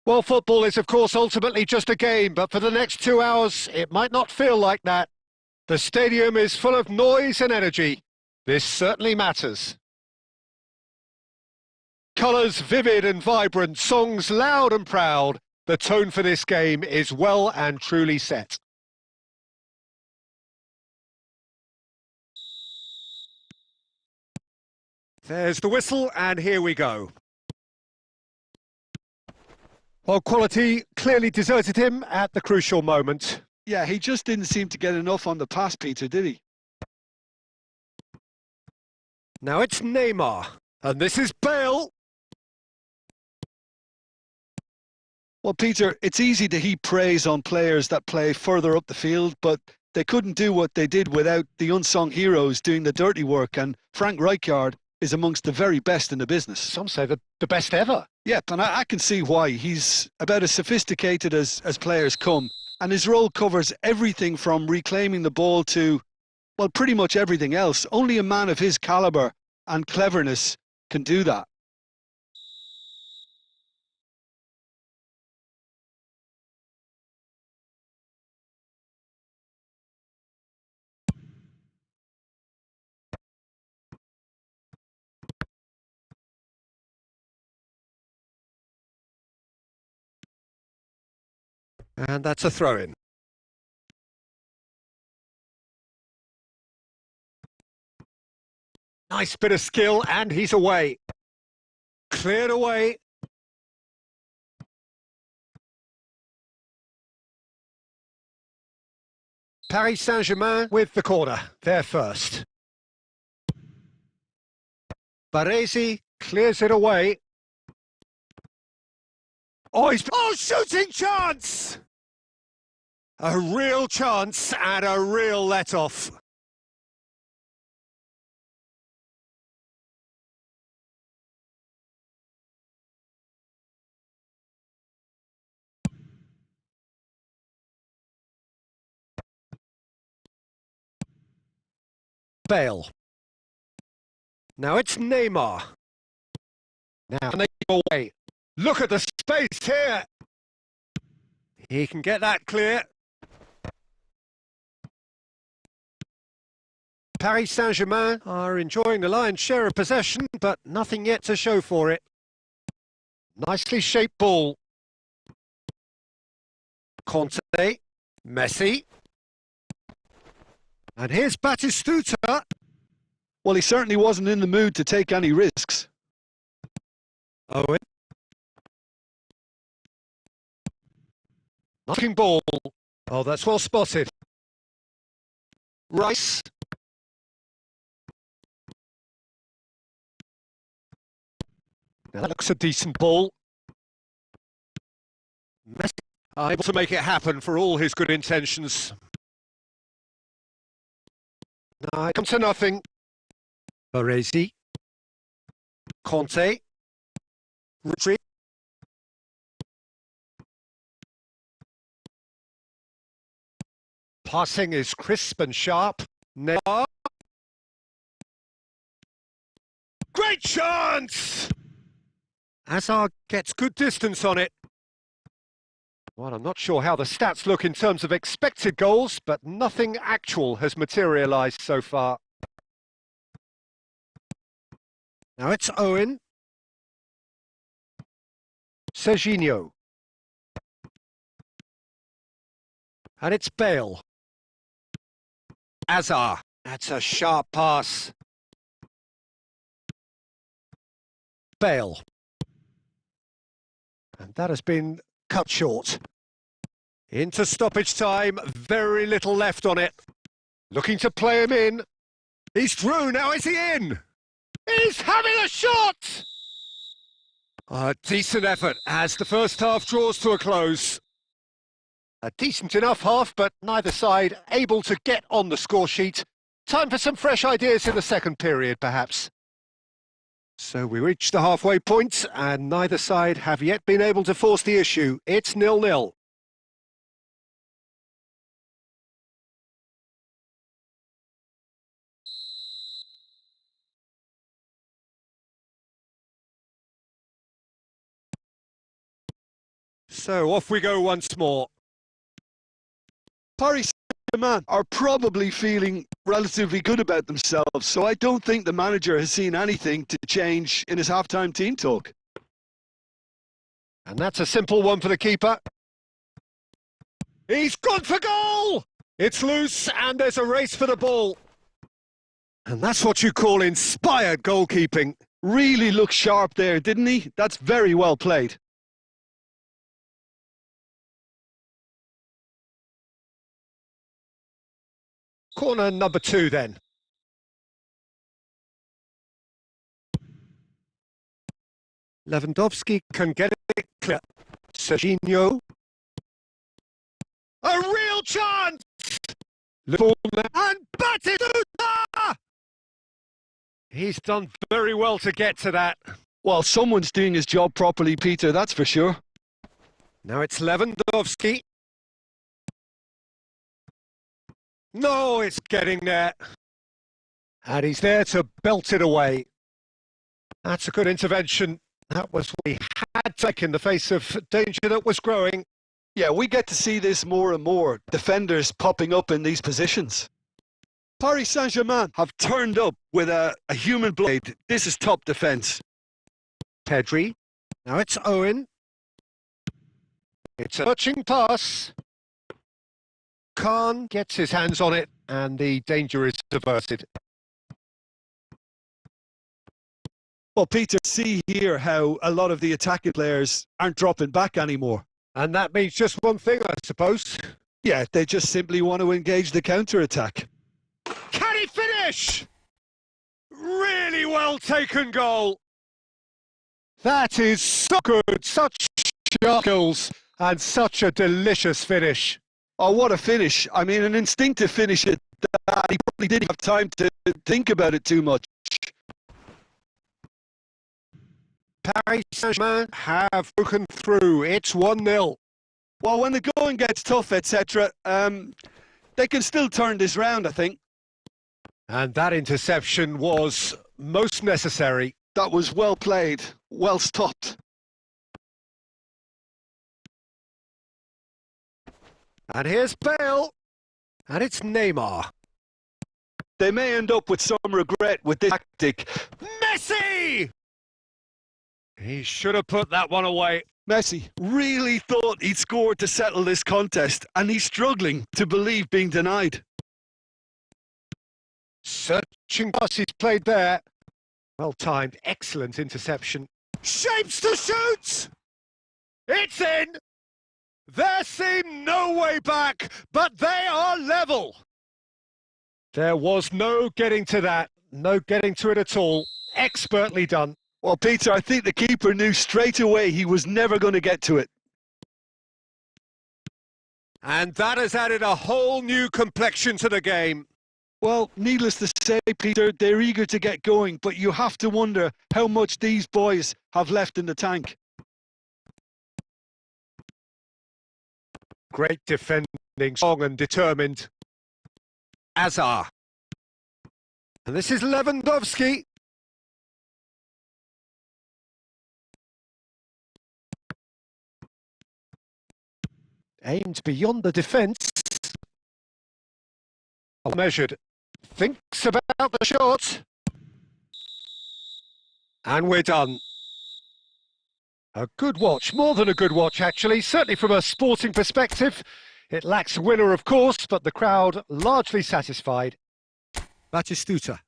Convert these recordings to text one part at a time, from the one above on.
Well, football is, of course, ultimately just a game, but for the next 2 hours, it might not feel like that. The stadium is full of noise and energy. This certainly matters. Colours vivid and vibrant, songs loud and proud. The tone for this game is well and truly set. There's the whistle, and here we go. Well, quality clearly deserted him at the crucial moment. Yeah, he just didn't seem to get enough on the pass, Peter, did he? Now it's Neymar, and this is Bale. Well, Peter, it's easy to heap praise on players that play further up the field, but they couldn't do what they did without the unsung heroes doing the dirty work, and Frank Rijkaard is amongst the very best in the business. Some say the best ever. Yep, and I can see why. He's about as sophisticated as players come, and his role covers everything from reclaiming the ball to, well, pretty much everything else. Only a man of his calibre and cleverness can do that. And that's a throw-in. Nice bit of skill, and he's away. Cleared away. Paris Saint-Germain with the corner. They're first. Baresi clears it away. Oh, shooting chance! A real chance and a real let-off. Bale. Now it's Neymar. Now they go away. Look at the space here. He can get that clear. Paris Saint-Germain are enjoying the lion's share of possession, but nothing yet to show for it. Nicely shaped ball. Conte, Messi. And here's Batistuta. Well, he certainly wasn't in the mood to take any risks. Owen. Knocking ball. Oh, that's well spotted. Rice. Now that looks a decent ball. Messi able to make it happen for all his good intentions. Now it comes to nothing. Baresi. Conte. Retreat. Passing is crisp and sharp. Neymar. Great chance! Hazard gets good distance on it. Well, I'm not sure how the stats look in terms of expected goals, but nothing actual has materialised so far. Now it's Owen. Serginho. And it's Bale. Hazard. That's a sharp pass. Bale. And that has been cut short. Into stoppage time, very little left on it. Looking to play him in. He's through, now is he in? He's having a shot! A decent effort as the first half draws to a close. A decent enough half, but neither side able to get on the score sheet. Time for some fresh ideas in the second period, perhaps. So we reach the halfway point, and neither side have yet been able to force the issue. It's 0-0. So off we go once more. Paris Saint-Germain are probably feeling relatively good about themselves, so I don't think the manager has seen anything to change in his half-time team talk. And that's a simple one for the keeper. He's gone for goal! It's loose and there's a race for the ball. And that's what you call inspired goalkeeping. Really looked sharp there, didn't he? That's very well played. Corner number 2 then. Lewandowski can get it clear. Serginho. A real chance! And Batistuta! He's done very well to get to that. Well, someone's doing his job properly, Peter, that's for sure. Now it's Lewandowski. No, it's getting there. And he's there to belt it away. That's a good intervention. That was what he had to take in the face of danger that was growing. Yeah, we get to see this more and more. Defenders popping up in these positions. Paris Saint-Germain have turned up with a human blade. This is top defence. Pedri. Now it's Owen. It's a touching pass. Khan gets his hands on it and the danger is averted. Well, Peter, see here how a lot of the attacking players aren't dropping back anymore. And that means just one thing, I suppose. Yeah, they just simply want to engage the counter-attack. Can he finish? Really well taken goal. That is so good. Such sharp goals and such a delicious finish. Oh, what a finish. I mean, an instinctive finish at that. He probably didn't have time to think about it too much. Paris Saint-Germain have broken through. It's 1-0. Well, when the going gets tough, etc., they can still turn this round, I think. And that interception was most necessary. That was well played, well stopped. And here's Bale. And it's Neymar. They may end up with some regret with this tactic. Messi! He should have put that one away. Messi really thought he'd scored to settle this contest, and he's struggling to believe being denied. Searching pass he's played there. Well timed, excellent interception. Shapes to shoot! It's in! There seemed no way back, but they are level. There was no getting to that, no getting to it at all. Expertly done. Well, Peter, I think the keeper knew straight away he was never going to get to it. And that has added a whole new complexion to the game. Well, needless to say, Peter, they're eager to get going, but you have to wonder how much these boys have left in the tank. Great defending, strong and determined. Azar. And this is Lewandowski. Aimed beyond the defence. Measured. Thinks about the shot. And we're done. A good watch, more than a good watch actually, certainly from a sporting perspective. It lacks winner of course, but the crowd largely satisfied. Batistuta.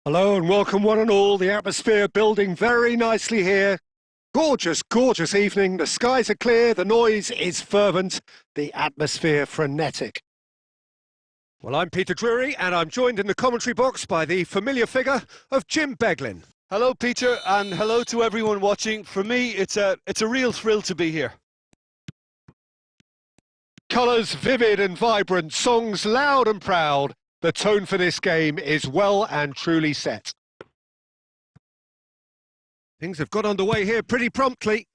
Hello and welcome one and all. The atmosphere building very nicely here. Gorgeous, gorgeous evening. The skies are clear, the noise is fervent, the atmosphere frenetic. Well, I'm Peter Drury and I'm joined in the commentary box by the familiar figure of Jim Beglin. Hello, Peter, and hello to everyone watching. For me, it's a real thrill to be here. Colours vivid and vibrant, songs loud and proud. The tone for this game is well and truly set. Things have got underway here pretty promptly.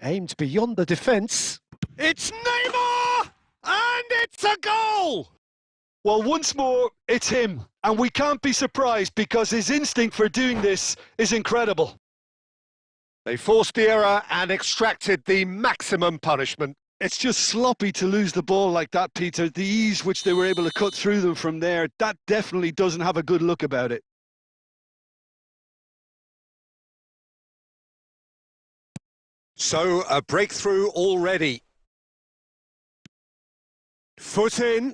Aimed beyond the defence. It's Neymar! And it's a goal! Well, once more, it's him. And we can't be surprised because his instinct for doing this is incredible. They forced the error and extracted the maximum punishment. It's just sloppy to lose the ball like that, Peter. The ease which they were able to cut through them from there, that definitely doesn't have a good look about it. So, a breakthrough already. Foot in.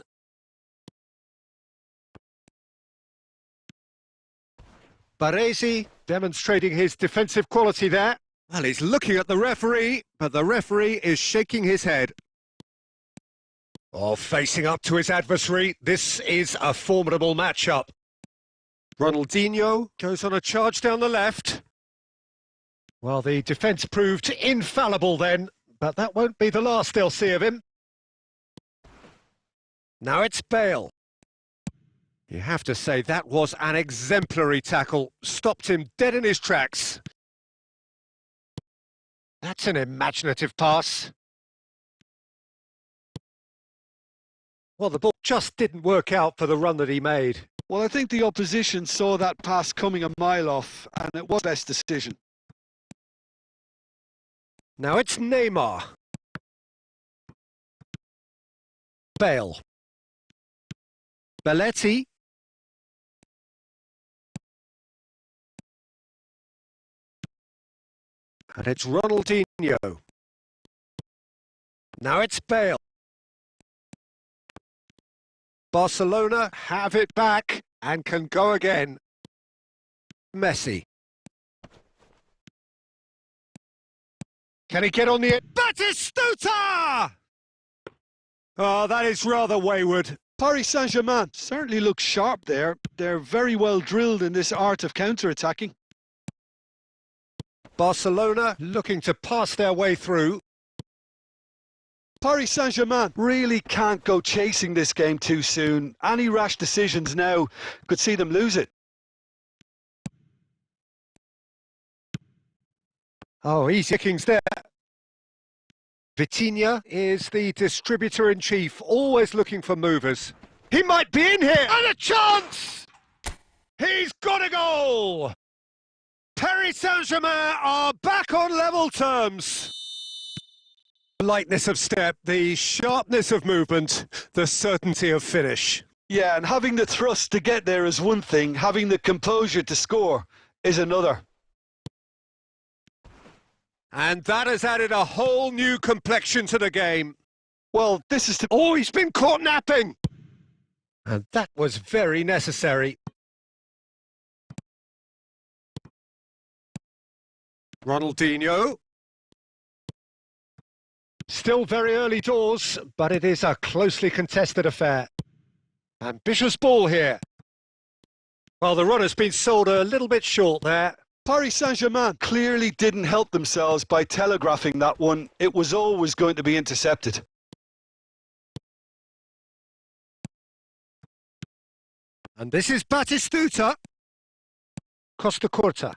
Baresi demonstrating his defensive quality there. Well, he's looking at the referee, but the referee is shaking his head. Oh, facing up to his adversary, this is a formidable matchup. Ronaldinho goes on a charge down the left. Well, the defence proved infallible then, but that won't be the last they'll see of him. Now it's Bale. You have to say that was an exemplary tackle. Stopped him dead in his tracks. That's an imaginative pass. Well, the ball just didn't work out for the run that he made. Well, I think the opposition saw that pass coming a mile off, and it was the best decision. Now it's Neymar. Bale. Belletti. And it's Ronaldinho. Now it's Bale. Barcelona have it back and can go again. Messi. Can he get on the... Batistuta! Oh, that is rather wayward. Paris Saint-Germain certainly looks sharp there. They're very well drilled in this art of counter-attacking. Barcelona looking to pass their way through. Paris Saint-Germain really can't go chasing this game too soon. Any rash decisions now could see them lose it. Oh, easy kickings there. Vitinha is the distributor-in-chief, always looking for movers. He might be in here! And a chance! He's got a goal! Paris Saint-Germain are back on level terms. Lightness of step, the sharpness of movement, the certainty of finish. Yeah, and having the thrust to get there is one thing, having the composure to score is another. And that has added a whole new complexion to the game. Well, this is to... Oh, he's been caught napping! And that was very necessary. Ronaldinho. Still very early doors, but it is a closely contested affair. Ambitious ball here. Well, the run has been sold a little bit short there. Paris Saint-Germain clearly didn't help themselves by telegraphing that one. It was always going to be intercepted. And this is Batistuta. Costa Curta.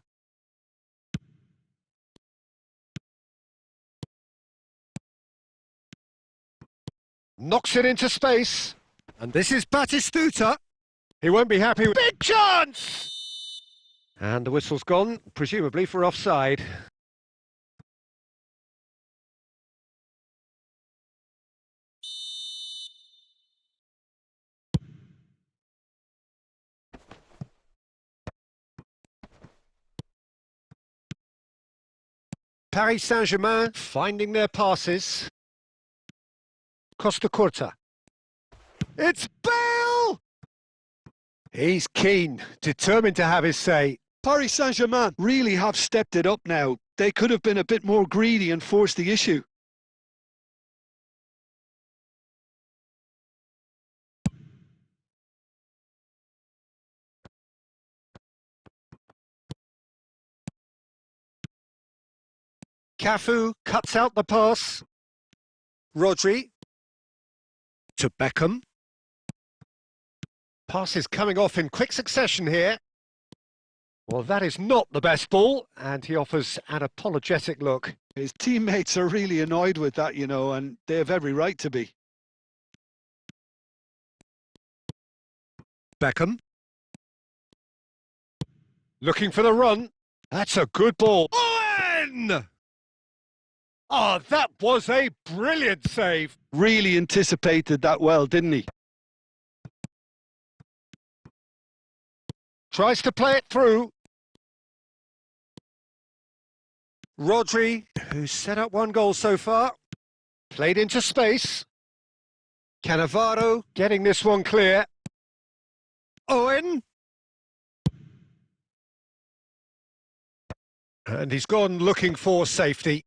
Knocks it into space. And this is Batistuta. He won't be happy with... Big chance! And the whistle's gone, presumably for offside. Paris Saint-Germain finding their passes. Costa Curta. It's Bale! He's keen, determined to have his say. Paris Saint-Germain really have stepped it up now. They could have been a bit more greedy and forced the issue. Cafu cuts out the pass. Rodri to Beckham. Pass is coming off in quick succession here. Well, that is not the best ball, and he offers an apologetic look. His teammates are really annoyed with that, you know, and they have every right to be. Beckham. Looking for the run. That's a good ball. Owen! Oh, that was a brilliant save. Really anticipated that well, didn't he? Tries to play it through. Rodri, who's set up one goal so far, played into space. Cannavaro getting this one clear. Owen. And he's gone looking for safety.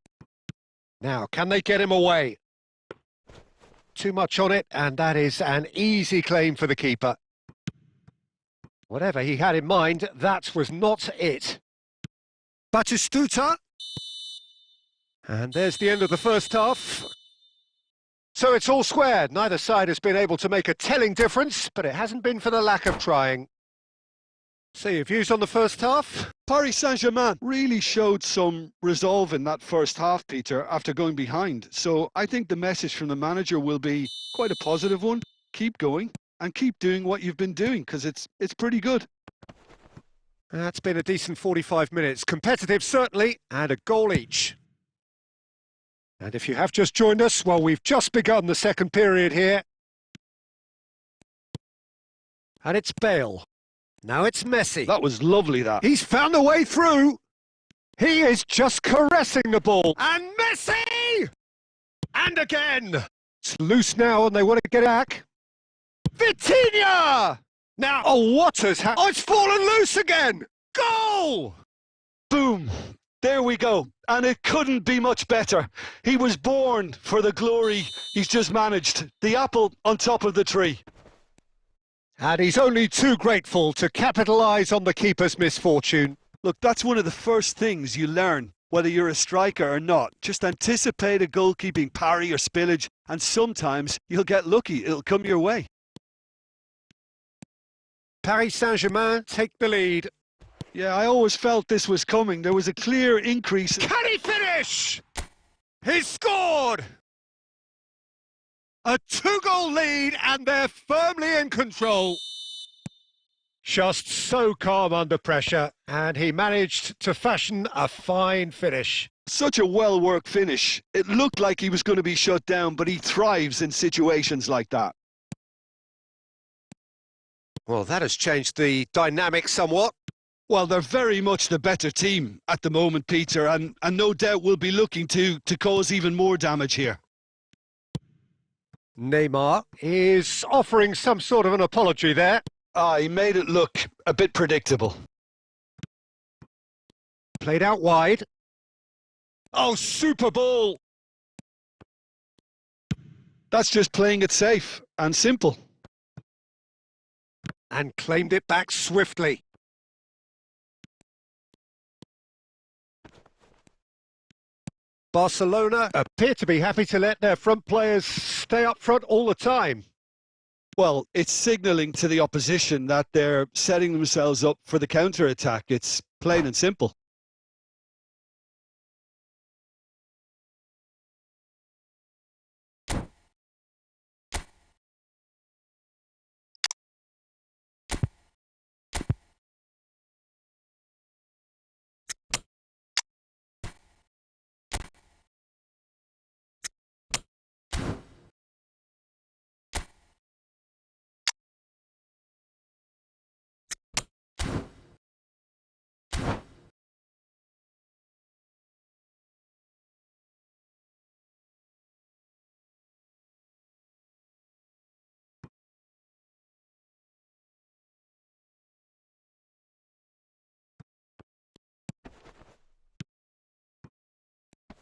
Now, can they get him away? Too much on it, and that is an easy claim for the keeper. Whatever he had in mind, that was not it. Batistuta. And there's the end of the first half. So it's all square. Neither side has been able to make a telling difference, but it hasn't been for the lack of trying. So your views on the first half? Paris Saint-Germain really showed some resolve in that first half, Peter, after going behind. So I think the message from the manager will be quite a positive one. Keep going and keep doing what you've been doing, because it's pretty good. That's been a decent 45 minutes. Competitive, certainly, and a goal each. And if you have just joined us, well, we've just begun the second period here. And it's Bale. Now it's Messi. That was lovely, that. He's found a way through. He is just caressing the ball. And Messi! And again. It's loose now and they want to get back. Vitinha! Now, oh, what has happened? Oh, it's fallen loose again. Goal! Boom. There we go. And it couldn't be much better. He was born for the glory he's just managed. The apple on top of the tree. And he's only too grateful to capitalise on the keeper's misfortune. Look, that's one of the first things you learn, whether you're a striker or not. Just anticipate a goalkeeping parry or spillage, and sometimes you'll get lucky. It'll come your way. Paris Saint-Germain take the lead. Yeah, I always felt this was coming. There was a clear increase. Can he finish? He's scored! A 2-goal lead and they're firmly in control. Just so calm under pressure, and he managed to fashion a fine finish. Such a well-worked finish. It looked like he was going to be shut down, but he thrives in situations like that. Well, that has changed the dynamic somewhat. Well, they're very much the better team at the moment, Peter, and no doubt will be looking to cause even more damage here. Neymar is offering some sort of an apology there. He made it look a bit predictable. Played out wide. Oh, super ball! That's just playing it safe and simple. And claimed it back swiftly. Barcelona appear to be happy to let their front players stay up front all the time. Well, it's signalling to the opposition that they're setting themselves up for the counter-attack. It's plain and simple.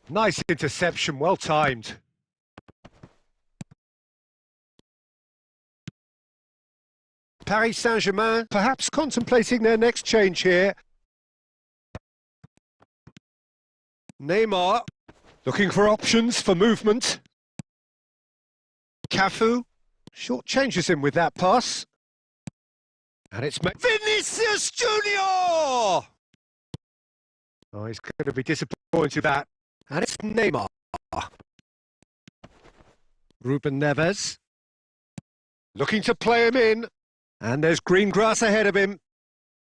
Nice interception, well timed. Paris Saint-Germain perhaps contemplating their next change here. Neymar looking for options for movement. Cafu short changes him with that pass. And it's Vinicius Junior! Oh, he's going to be disappointed with that. And it's Neymar. Ruben Neves looking to play him in. And there's green grass ahead of him.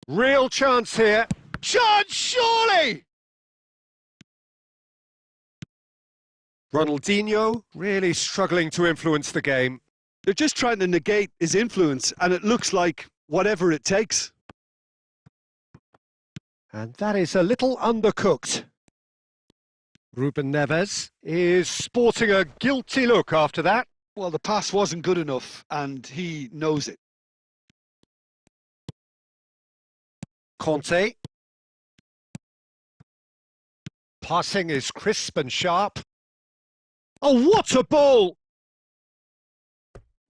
Real chance here. Chance, surely! Ronaldinho really struggling to influence the game. They're just trying to negate his influence, and it looks like whatever it takes. And that is a little undercooked. Ruben Neves is sporting a guilty look after that. Well, the pass wasn't good enough, and he knows it. Conte. Passing is crisp and sharp. Oh, what a ball!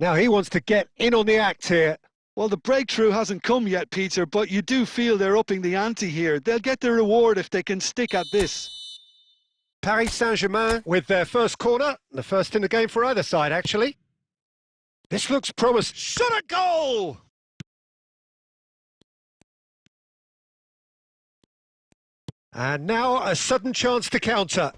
Now he wants to get in on the act here. Well, the breakthrough hasn't come yet, Peter, but you do feel they're upping the ante here. They'll get their reward if they can stick at this. Paris Saint-Germain with their first corner. The first in the game for either side, actually. This looks promising. Shot a goal! And now a sudden chance to counter.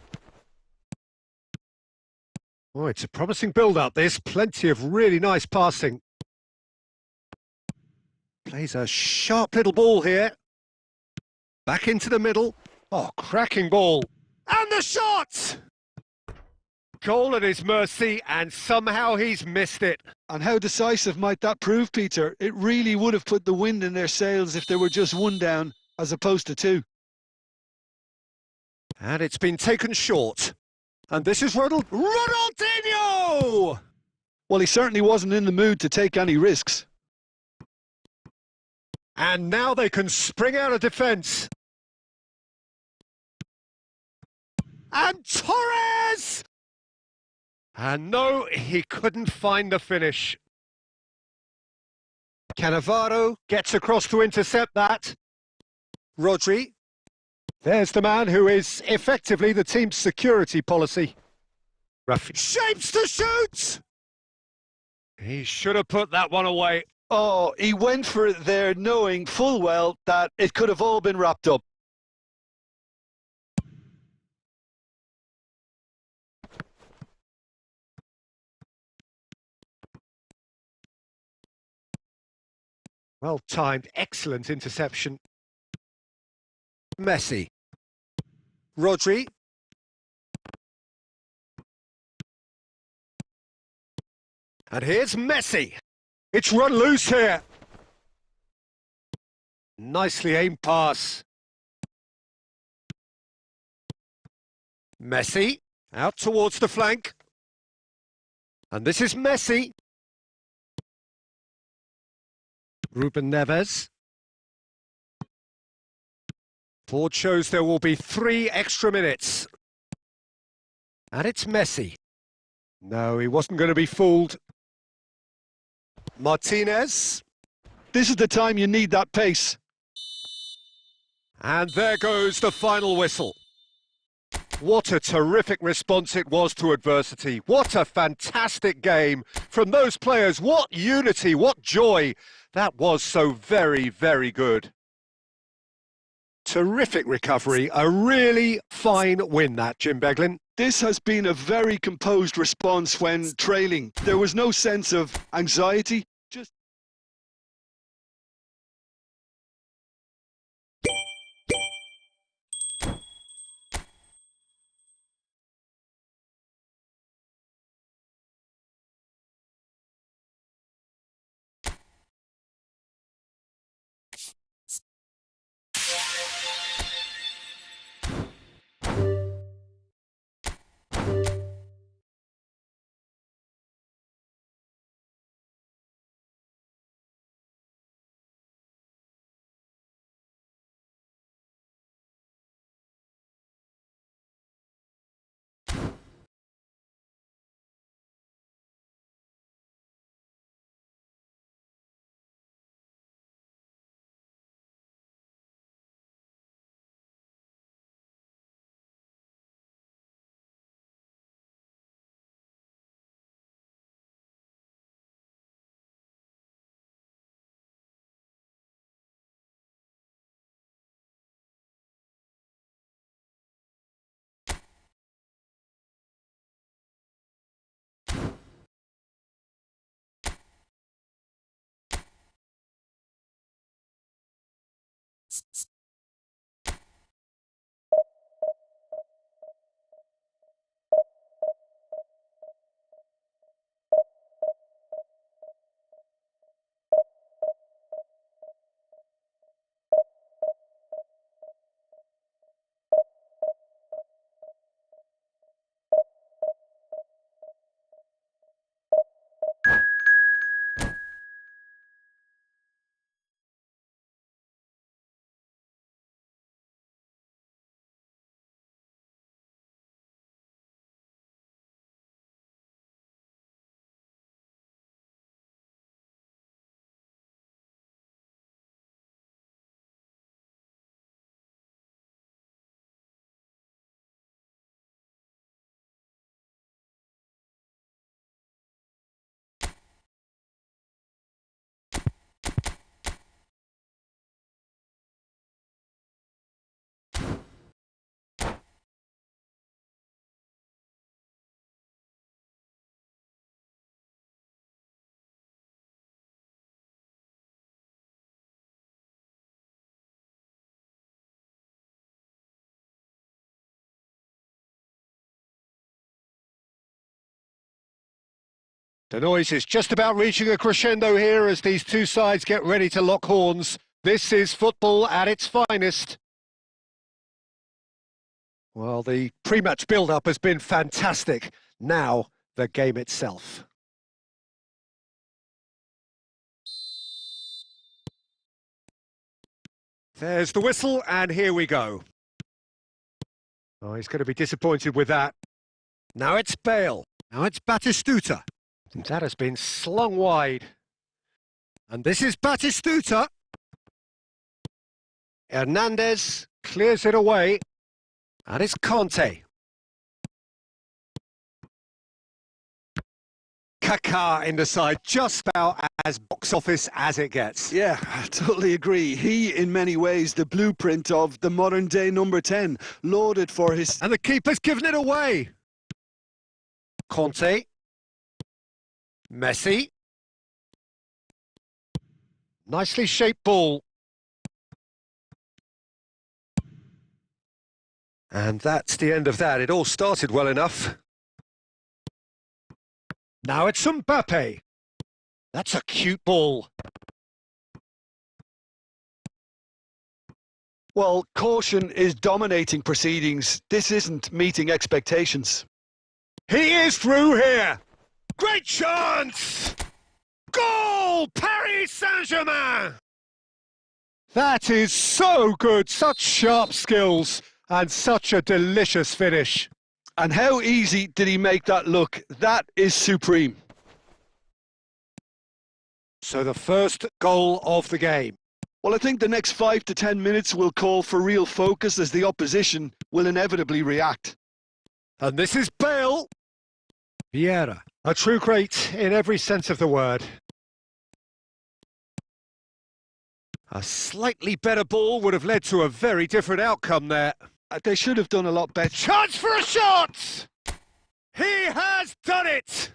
Oh, it's a promising build-up, this. Plenty of really nice passing. Plays a sharp little ball here. Back into the middle. Oh, cracking ball. And the shot! Goal at his mercy, and somehow he's missed it. And how decisive might that prove, Peter? It really would have put the wind in their sails if there were just one down, as opposed to two. And it's been taken short. And this is Ronaldinho! Well, he certainly wasn't in the mood to take any risks. And now they can spring out of defence. And Torres! And no, he couldn't find the finish. Cannavaro gets across to intercept that. Rodri. There's the man who is effectively the team's security policy. Shapes to shoot! He should have put that one away. Oh, he went for it there knowing full well that it could have all been wrapped up. Well timed, excellent interception. Messi. Rodri. And here's Messi. It's run loose here. Nicely aimed pass. Messi out towards the flank. And this is Messi. Ruben Neves. Board shows there will be 3 extra minutes. And it's Messi. No, he wasn't going to be fooled. Martinez. This is the time you need that pace. And there goes the final whistle. What a terrific response it was to adversity. What a fantastic game from those players. What unity, what joy. That was so very, very good. Terrific recovery. A really fine win, that, Jim Beglin. This has been a very composed response when trailing. There was no sense of anxiety, just The noise is just about reaching a crescendo here as these two sides get ready to lock horns. This is football at its finest. Well, the pre-match build-up has been fantastic. Now, the game itself. There's the whistle, and here we go. Oh, he's going to be disappointed with that. Now it's Bale. Now it's Batistuta. That has been slung wide. And this is Batistuta. Hernandez clears it away. And it's Conte. Kaká in the side, just about as box office as it gets. Yeah, I totally agree. He, in many ways, the blueprint of the modern-day number 10, lauded for his... And the keeper's given it away. Conte. Messi. Nicely shaped ball. And that's the end of that. It all started well enough. Now it's Mbappe. That's a cute ball. Well, caution is dominating proceedings. This isn't meeting expectations. He is through here. Great chance! Goal! Paris Saint-Germain! That is so good. Such sharp skills and such a delicious finish. And how easy did he make that look? That is supreme. So the first goal of the game. Well, I think the next 5 to 10 minutes will call for real focus as the opposition will inevitably react. And this is Bale. Vieira, a true great in every sense of the word. A slightly better ball would have led to a very different outcome there. They should have done a lot better. Chance for a shot! He has done it!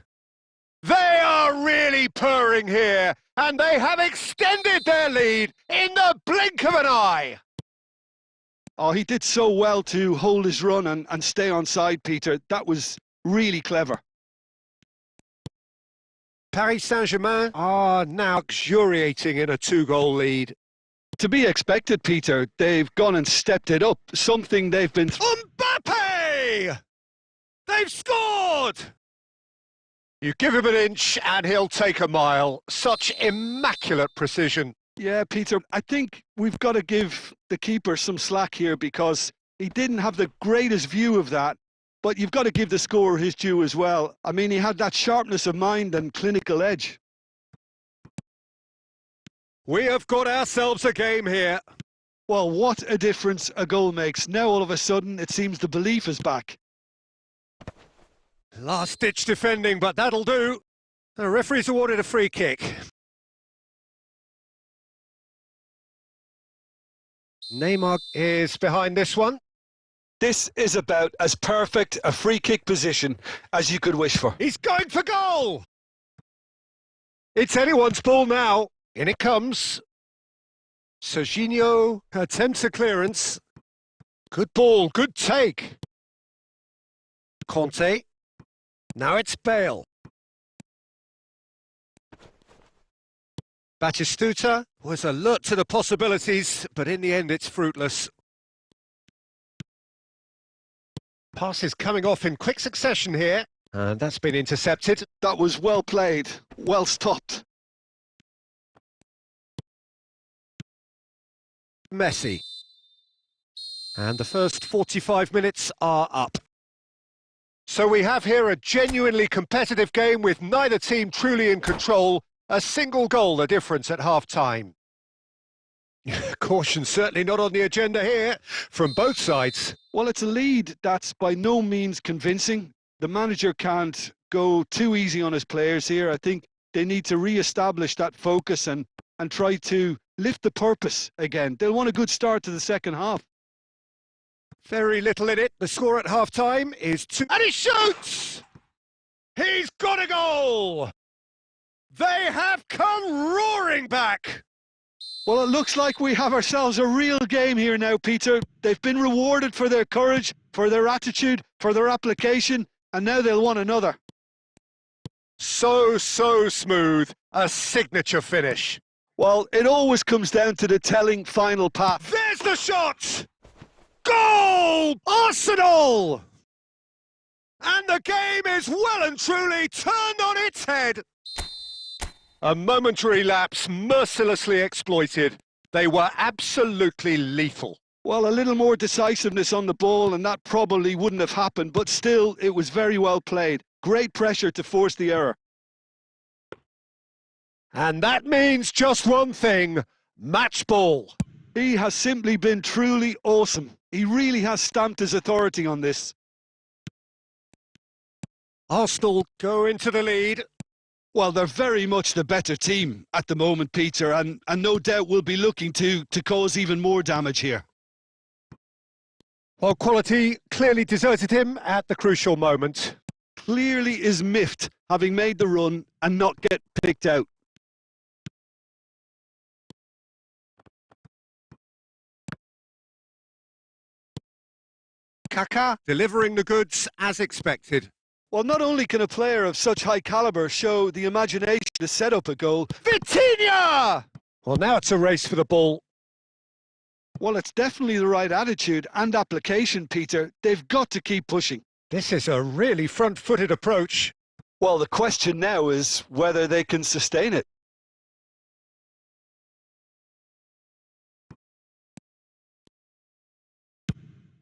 They are really purring here, and they have extended their lead in the blink of an eye. Oh, he did so well to hold his run and stay on side, Peter. That was really clever. Paris Saint-Germain are now luxuriating in a 2-goal lead. To be expected, Peter. They've gone and stepped it up, something they've been... Mbappe! They've scored! You give him an inch and he'll take a mile. Such immaculate precision. Yeah, Peter, I think we've got to give the keeper some slack here because he didn't have the greatest view of that, but you've got to give the scorer his due as well. I mean, he had that sharpness of mind and clinical edge. We have got ourselves a game here. Well, what a difference a goal makes. Now, all of a sudden, it seems the belief is back. Last-ditch defending, but that'll do. The referee's awarded a free kick. Neymar is behind this one. This is about as perfect a free kick position as you could wish for. He's going for goal! It's anyone's ball now. In it comes. Serginho attempts a clearance. Good ball, good take. Conte. Now it's Bale. Batistuta was alert to the possibilities, but in the end it's fruitless. Passes coming off in quick succession here, and that's been intercepted. That was well played, well stopped. Messi. And the first 45 minutes are up. So we have here a genuinely competitive game with neither team truly in control. A single goal the difference at half-time. Caution certainly not on the agenda here from both sides. Well, it's a lead that's by no means convincing. The manager can't go too easy on his players here. I think they need to re-establish that focus and try to lift the purpose again. They'll want a good start to the second half. Very little in it. The score at half-time is 2... And he shoots! He's got a goal! They have come roaring back! Well, it looks like we have ourselves a real game here now, Peter. They've been rewarded for their courage, for their attitude, for their application, and now they'll want another. So smooth. A signature finish. Well, it always comes down to the telling final pass. There's the shot! Goal! Arsenal! And the game is well and truly turned on its head. A momentary lapse mercilessly exploited. They were absolutely lethal. Well, a little more decisiveness on the ball and that probably wouldn't have happened, but still, it was very well played. Great pressure to force the error. And that means just one thing, match ball. He has simply been truly awesome. He really has stamped his authority on this. Arsenal go into the lead. Well, they're very much the better team at the moment, Peter, and no doubt will be looking to cause even more damage here. Well, quality clearly deserted him at the crucial moment. Clearly is miffed, having made the run and not get picked out. Kaká delivering the goods as expected. Well, not only can a player of such high calibre show the imagination to set up a goal... Vitinha! Well, now it's a race for the ball. Well, it's definitely the right attitude and application, Peter. They've got to keep pushing. This is a really front-footed approach. Well, the question now is whether they can sustain it.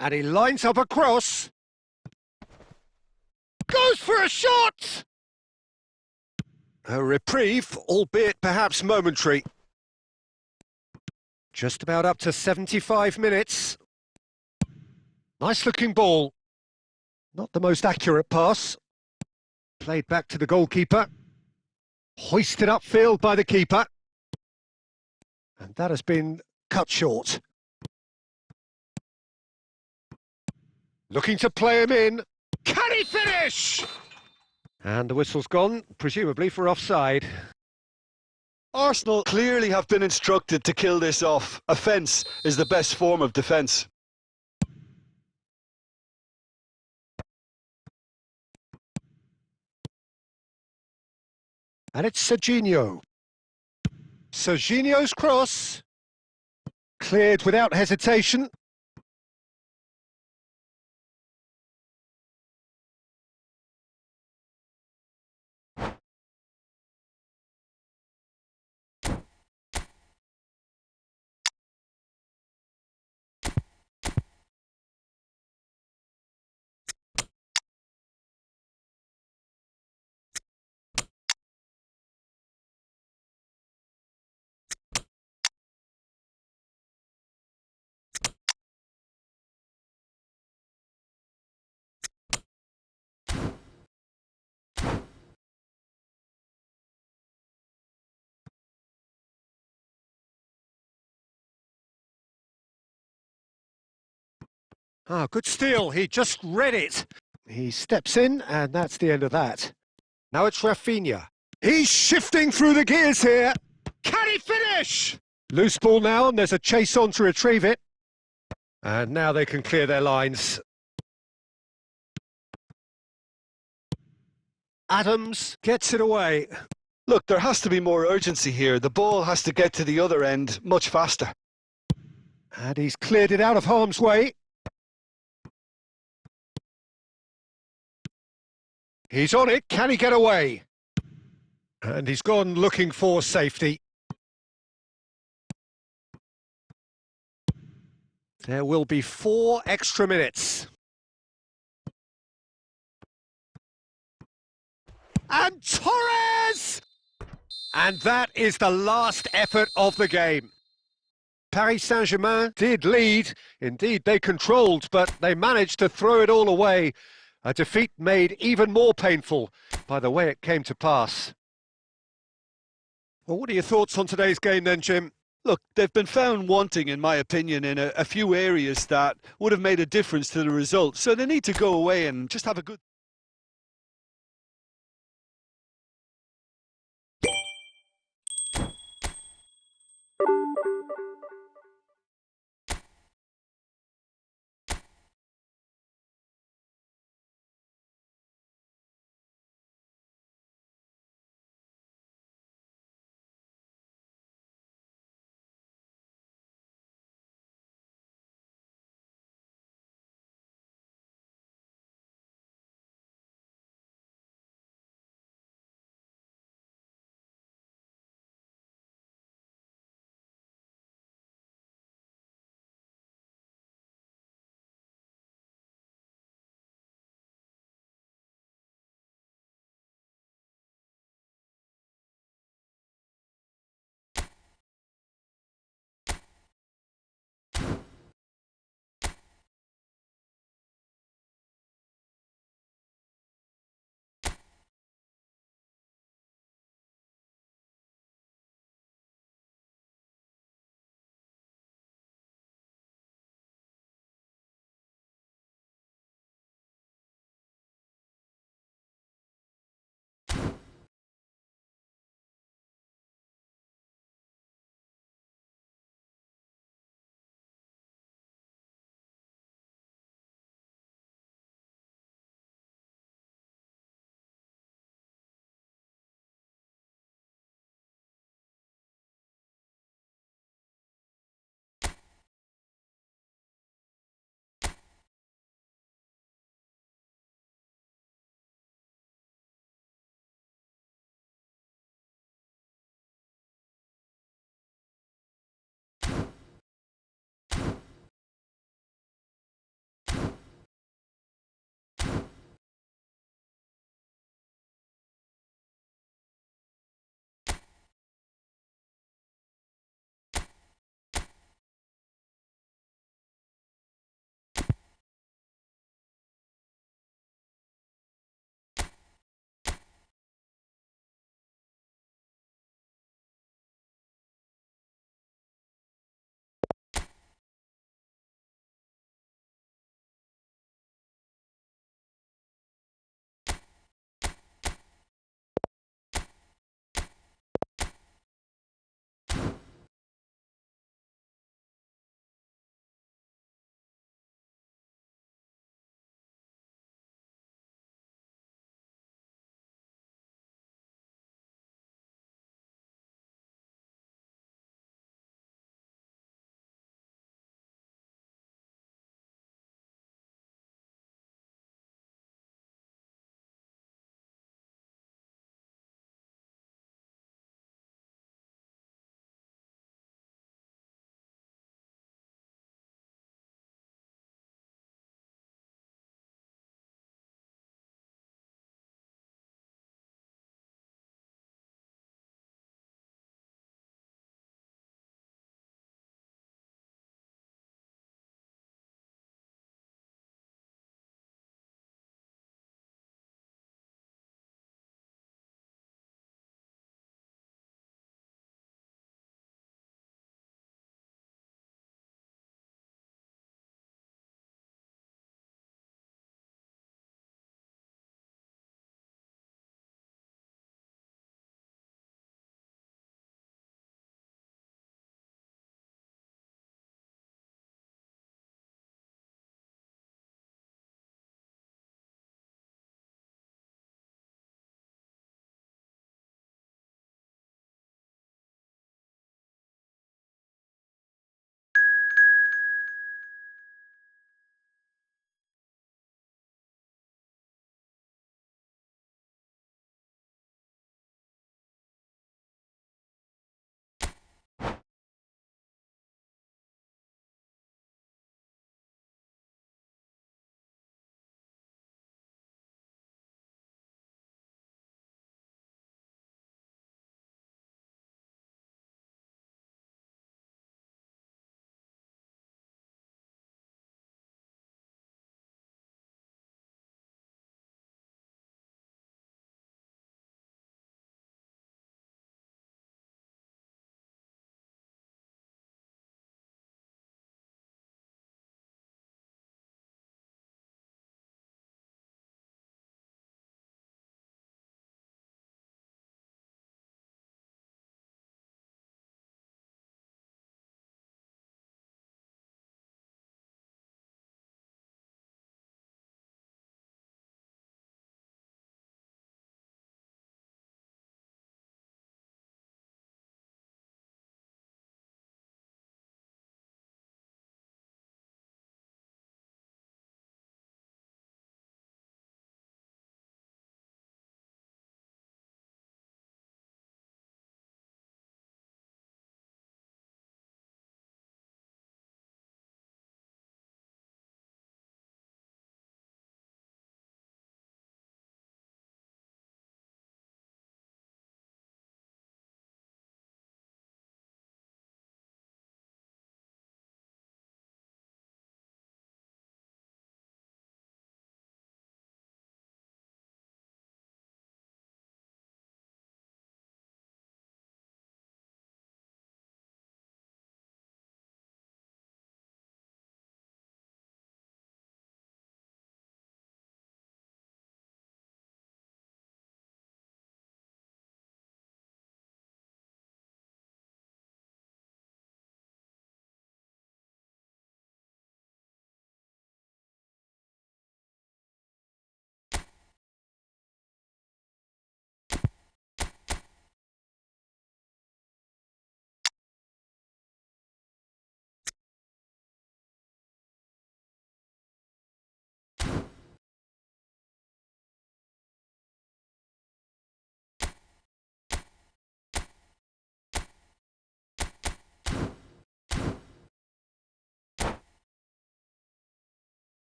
And he lines up a cross. Goes for a shot! A reprieve, albeit perhaps momentary. Just about up to 75 minutes. Nice looking ball. Not the most accurate pass. Played back to the goalkeeper. Hoisted upfield by the keeper. And that has been cut short. Looking to play him in. Can he finish? And the whistle's gone, presumably for offside. Arsenal clearly have been instructed to kill this off. Offence is the best form of defence. And it's Serginho. Serginho's cross. Cleared without hesitation. Ah, good steal. He just read it. He steps in, and that's the end of that. Now it's Rafinha. He's shifting through the gears here. Can he finish? Loose ball now, and there's a chase on to retrieve it. And now they can clear their lines. Adams gets it away. Look, there has to be more urgency here. The ball has to get to the other end much faster. And he's cleared it out of harm's way. He's on it. Can he get away? And he's gone looking for safety. There will be 4 extra minutes. And Torres! And that is the last effort of the game. Paris Saint-Germain did lead. Indeed, they controlled, but they managed to throw it all away. A defeat made even more painful by the way it came to pass. Well, what are your thoughts on today's game then, Jim? Look, they've been found wanting, in my opinion, in a few areas that would have made a difference to the result. So they need to go away and just have a good...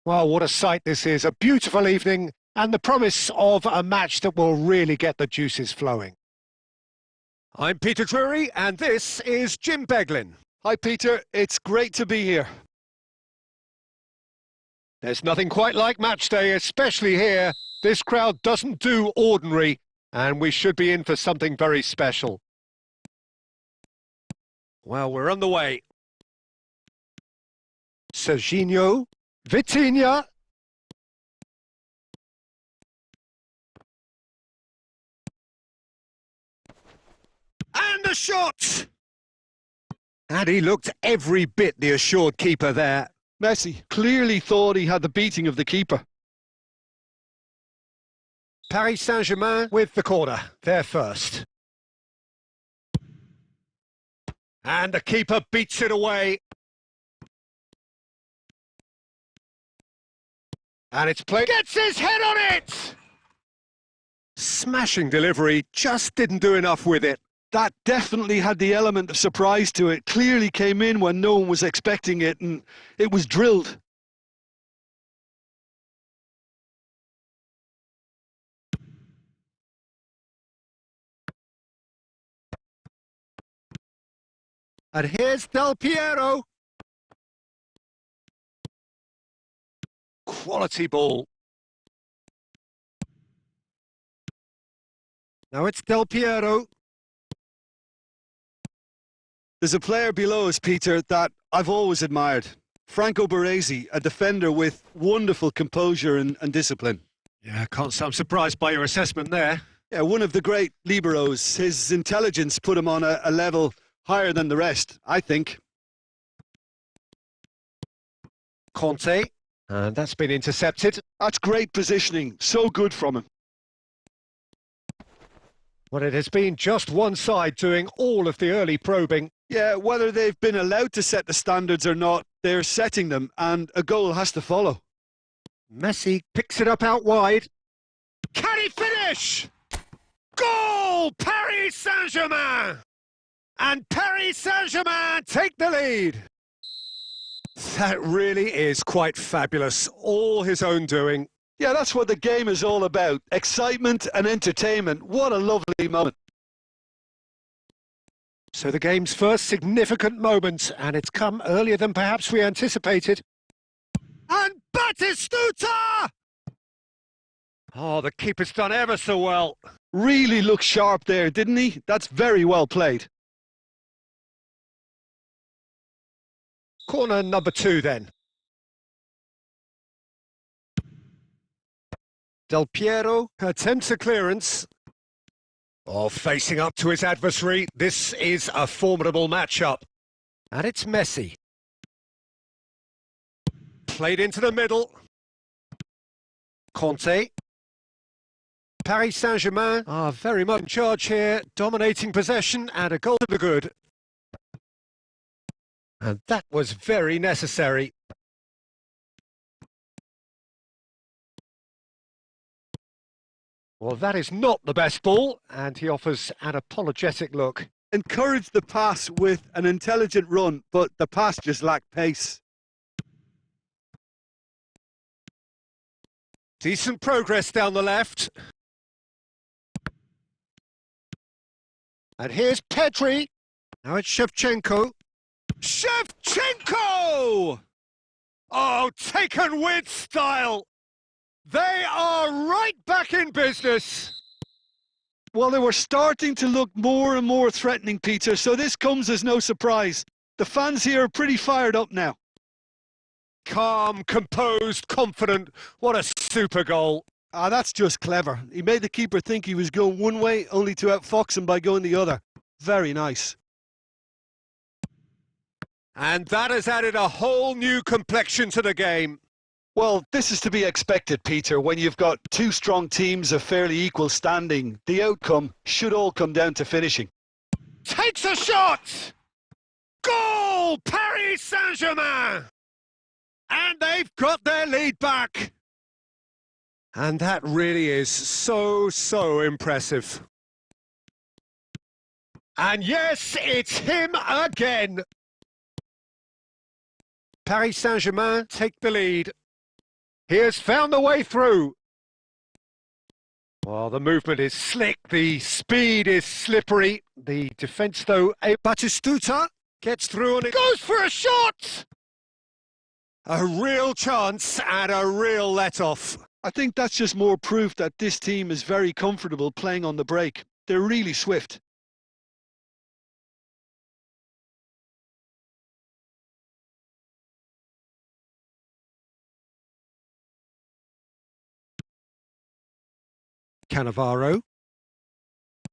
Well, what a sight this is. A beautiful evening and the promise of a match that will really get the juices flowing. I'm Peter Drury and this is Jim Beglin. Hi, Peter. It's great to be here. There's nothing quite like match day, especially here. This crowd doesn't do ordinary, and we should be in for something very special. Well, we're on the way. Serginho, Vitinha. And the shot! And he looked every bit the assured keeper there. Messi clearly thought he had the beating of the keeper. Paris Saint-Germain with the corner, they're first. And the keeper beats it away. And it's played, gets his head on it! Smashing delivery, just didn't do enough with it. That definitely had the element of surprise to it. Clearly came in when no one was expecting it, and it was drilled. And here's Del Piero. Quality ball. Now it's Del Piero. There's a player below us, Peter, that I've always admired. Franco Baresi, a defender with wonderful composure and discipline. Yeah, can't say I'm surprised by your assessment there. Yeah, one of the great liberos. His intelligence put him on a level higher than the rest, I think. Conte, and that's been intercepted. That's great positioning, so good from him. Well, it has been just one side doing all of the early probing. Yeah, whether they've been allowed to set the standards or not, they're setting them, and a goal has to follow. Messi picks it up out wide. Can he finish? Goal! Paris Saint-Germain! And Paris Saint-Germain take the lead. That really is quite fabulous. All his own doing. Yeah, that's what the game is all about. Excitement and entertainment. What a lovely moment. So the game's first significant moment, and it's come earlier than perhaps we anticipated. And Batistuta! Oh, the keeper's done ever so well. Really looked sharp there, didn't he? That's very well played. Corner number 2 then. Del Piero attempts a clearance. Oh, facing up to his adversary, this is a formidable matchup. And it's Messi. Played into the middle. Conte. Paris Saint-Germain are very much in charge here, dominating possession and a goal to the good. And that was very necessary. Well, that is not the best ball, and he offers an apologetic look. Encouraged the pass with an intelligent run, but the pass just lacked pace. Decent progress down the left. And here's Pedri. Now it's Shevchenko. Shevchenko! Oh, taken with style. They are right back in business. Well, they were starting to look more and more threatening, Peter, so this comes as no surprise. The fans here are pretty fired up now. Calm, composed, confident. What a super goal. Ah, that's just clever. He made the keeper think he was going one way, only to outfox him by going the other. Very nice. And that has added a whole new complexion to the game. Well, this is to be expected, Peter, when you've got two strong teams of fairly equal standing. The outcome should all come down to finishing. Takes a shot! Goal! Paris Saint-Germain! And they've got their lead back. And that really is so impressive. And yes, it's him again. Paris Saint-Germain take the lead. He has found the way through. Well, the movement is slick, the speed is slippery. The defence, though, Batistuta gets through and it goes for a shot! A real chance and a real let-off. I think that's just more proof that this team is very comfortable playing on the break. They're really swift. Cannavaro,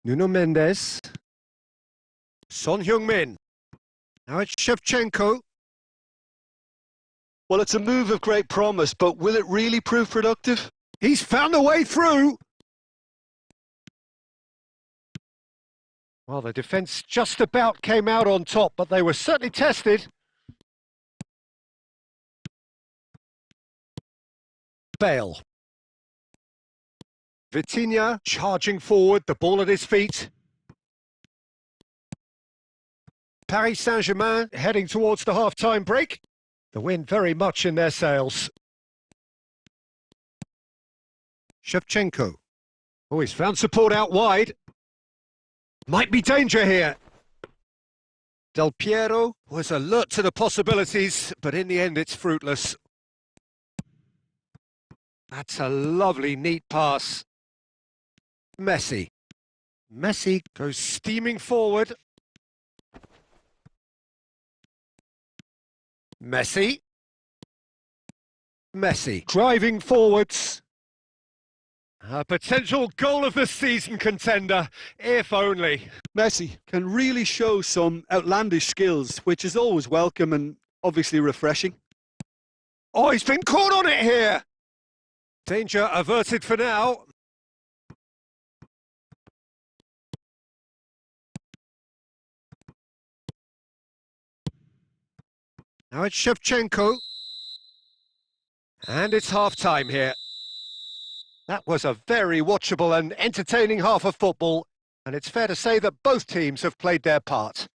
Nuno Mendes, Son Heung-min. Now it's Shevchenko. Well, it's a move of great promise, but will it really prove productive? He's found a way through. Well, the defence just about came out on top, but they were certainly tested. Bale. Vitinha charging forward, the ball at his feet. Paris Saint-Germain heading towards the half-time break. The wind very much in their sails. Shevchenko. Oh, he's found support out wide. Might be danger here. Del Piero was alert to the possibilities, but in the end it's fruitless. That's a lovely, neat pass. Messi. Messi goes steaming forward. Messi. Messi driving forwards. A potential goal of the season contender, if only. Messi can really show some outlandish skills, which is always welcome and obviously refreshing. Oh, he's been caught on it here. Danger averted for now. Now it's Shevchenko. And it's half-time here. That was a very watchable and entertaining half of football, and it's fair to say that both teams have played their part.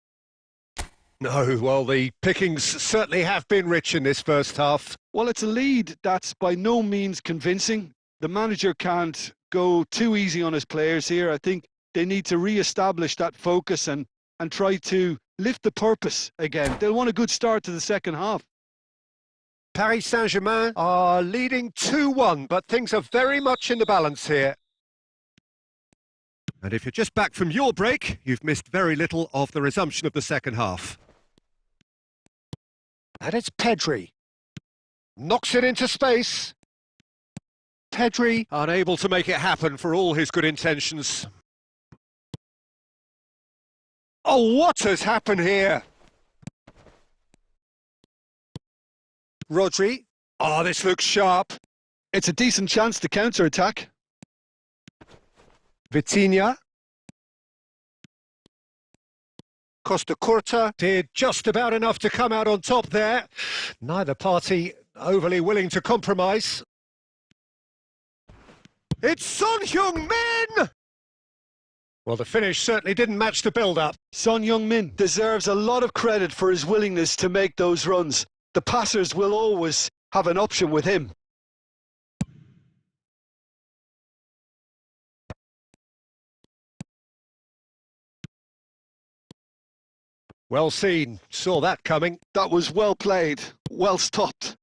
No, well, the pickings certainly have been rich in this first half. Well, it's a lead that's by no means convincing. The manager can't go too easy on his players here. I think they need to re-establish that focus and try to lift the purpose again. They'll want a good start to the second half. Paris Saint-Germain are leading 2-1, but things are very much in the balance here. And if you're just back from your break, you've missed very little of the resumption of the second half. And it's Pedri. Knocks it into space. Pedri unable to make it happen for all his good intentions. Oh, what has happened here? Rodri. Oh, this looks sharp. It's a decent chance to counter-attack. Vitinha. Costa Curta did just about enough to come out on top there. Neither party overly willing to compromise. It's Son Heung-min! Well, the finish certainly didn't match the build-up. Son Heung-min deserves a lot of credit for his willingness to make those runs. The passers will always have an option with him. Well seen. Saw that coming. That was well played. Well stopped.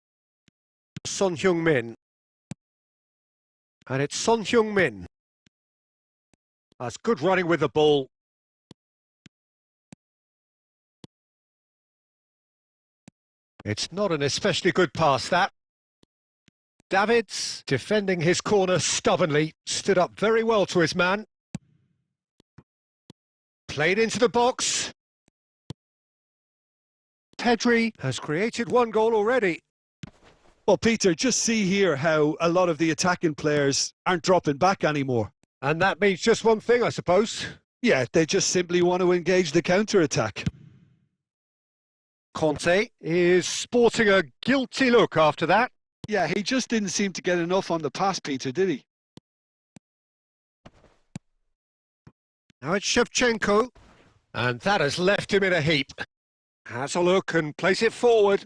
Son Heung-min. And it's Son Heung-min. That's good running with the ball. It's not an especially good pass, that. Davids, defending his corner stubbornly, stood up very well to his man. Played into the box. Pedri has created one goal already. Well, Peter, just see here how a lot of the attacking players aren't dropping back anymore. And that means just one thing, I suppose. Yeah, they just simply want to engage the counter-attack. Conte is sporting a guilty look after that. Yeah, he just didn't seem to get enough on the pass, Peter, did he? Now it's Shevchenko. And that has left him in a heap. Has a look and place it forward.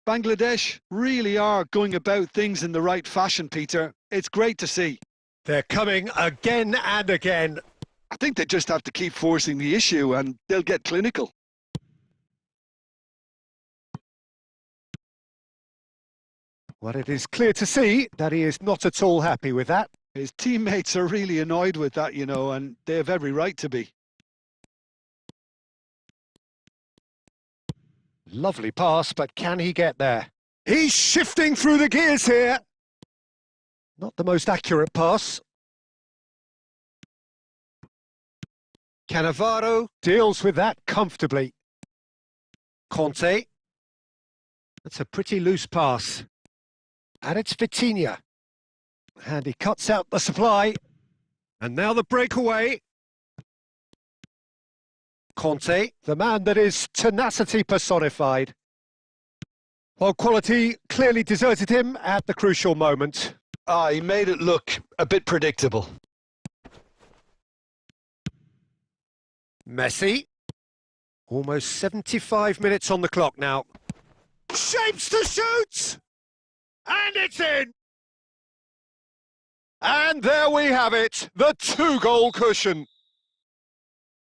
Bangladesh really are going about things in the right fashion, Peter. It's great to see. They're coming again and again. I think they just have to keep forcing the issue and they'll get clinical. Well, it is clear to see that he is not at all happy with that. His teammates are really annoyed with that, you know, and they have every right to be. Lovely pass, but can he get there? He's shifting through the gears here. Not the most accurate pass. Cannavaro deals with that comfortably. Conte. That's a pretty loose pass. And it's Vitinha. And he cuts out the supply. And now the breakaway. Conte, the man that is tenacity personified. While quality clearly deserted him at the crucial moment. He made it look a bit predictable. Messi. Almost 75 minutes on the clock now. Shapes to shoot! And it's in! And there we have it, the 2-goal cushion.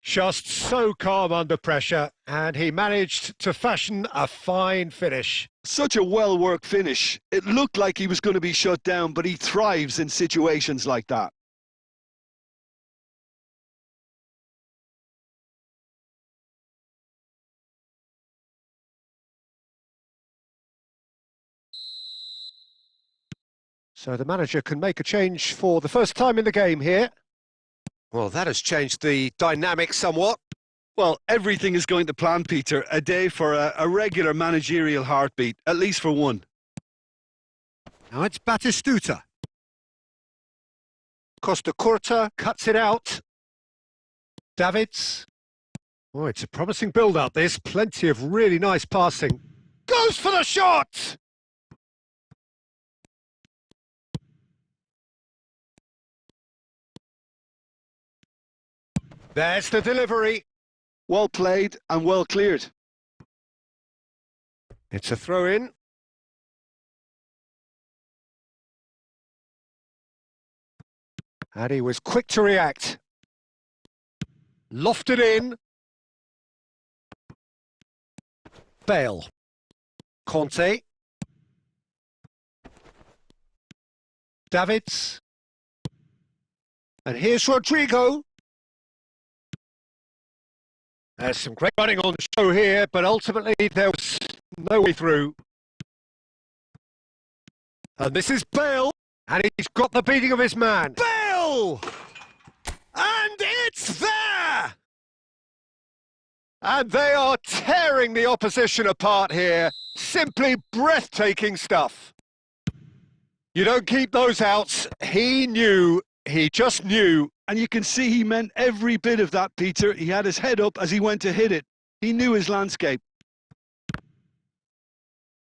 Just so calm under pressure, and he managed to fashion a fine finish. Such a well-worked finish. It looked like he was going to be shut down, but he thrives in situations like that. So the manager can make a change for the first time in the game here. Well, that has changed the dynamic somewhat. Well, everything is going to plan, Peter. A day for a regular managerial heartbeat, at least for one. Now it's Batistuta. Costa Curta cuts it out. Davids. Oh, it's a promising build-up, this. Plenty of really nice passing. Goes for the shot! There's the delivery. Well played and well cleared. It's a throw-in. And he was quick to react. Lofted in. Bale. Conte. Davids. And here's Rodrigo. There's some great running on the show here, but ultimately there was no way through. And this is Bale, and he's got the beating of his man. Bale! And it's there! And they are tearing the opposition apart here. Simply breathtaking stuff. You don't keep those outs. He knew, he just knew. And you can see he meant every bit of that, Peter. He had his head up as he went to hit it. He knew his landscape.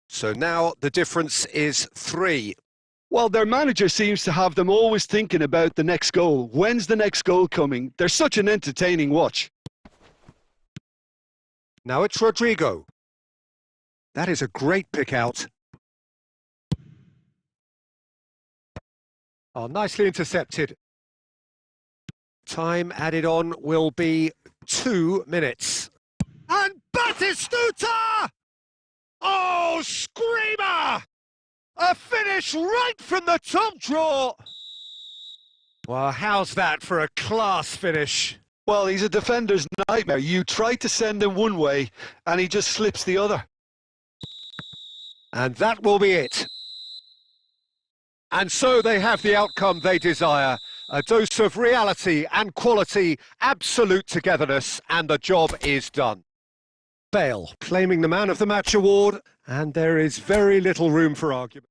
So now the difference is 3. Well, their manager seems to have them always thinking about the next goal. When's the next goal coming? They're such an entertaining watch. Now it's Rodrigo. That is a great pick out. Oh, nicely intercepted. Time added on will be 2 minutes. And Batistuta! Oh, screamer! A finish right from the top draw. Well, how's that for a class finish? Well, he's a defender's nightmare. You try to send him one way, and he just slips the other. And that will be it. And so they have the outcome they desire. A dose of reality and quality, absolute togetherness, and the job is done. Bale claiming the Man of the Match award, and there is very little room for argument.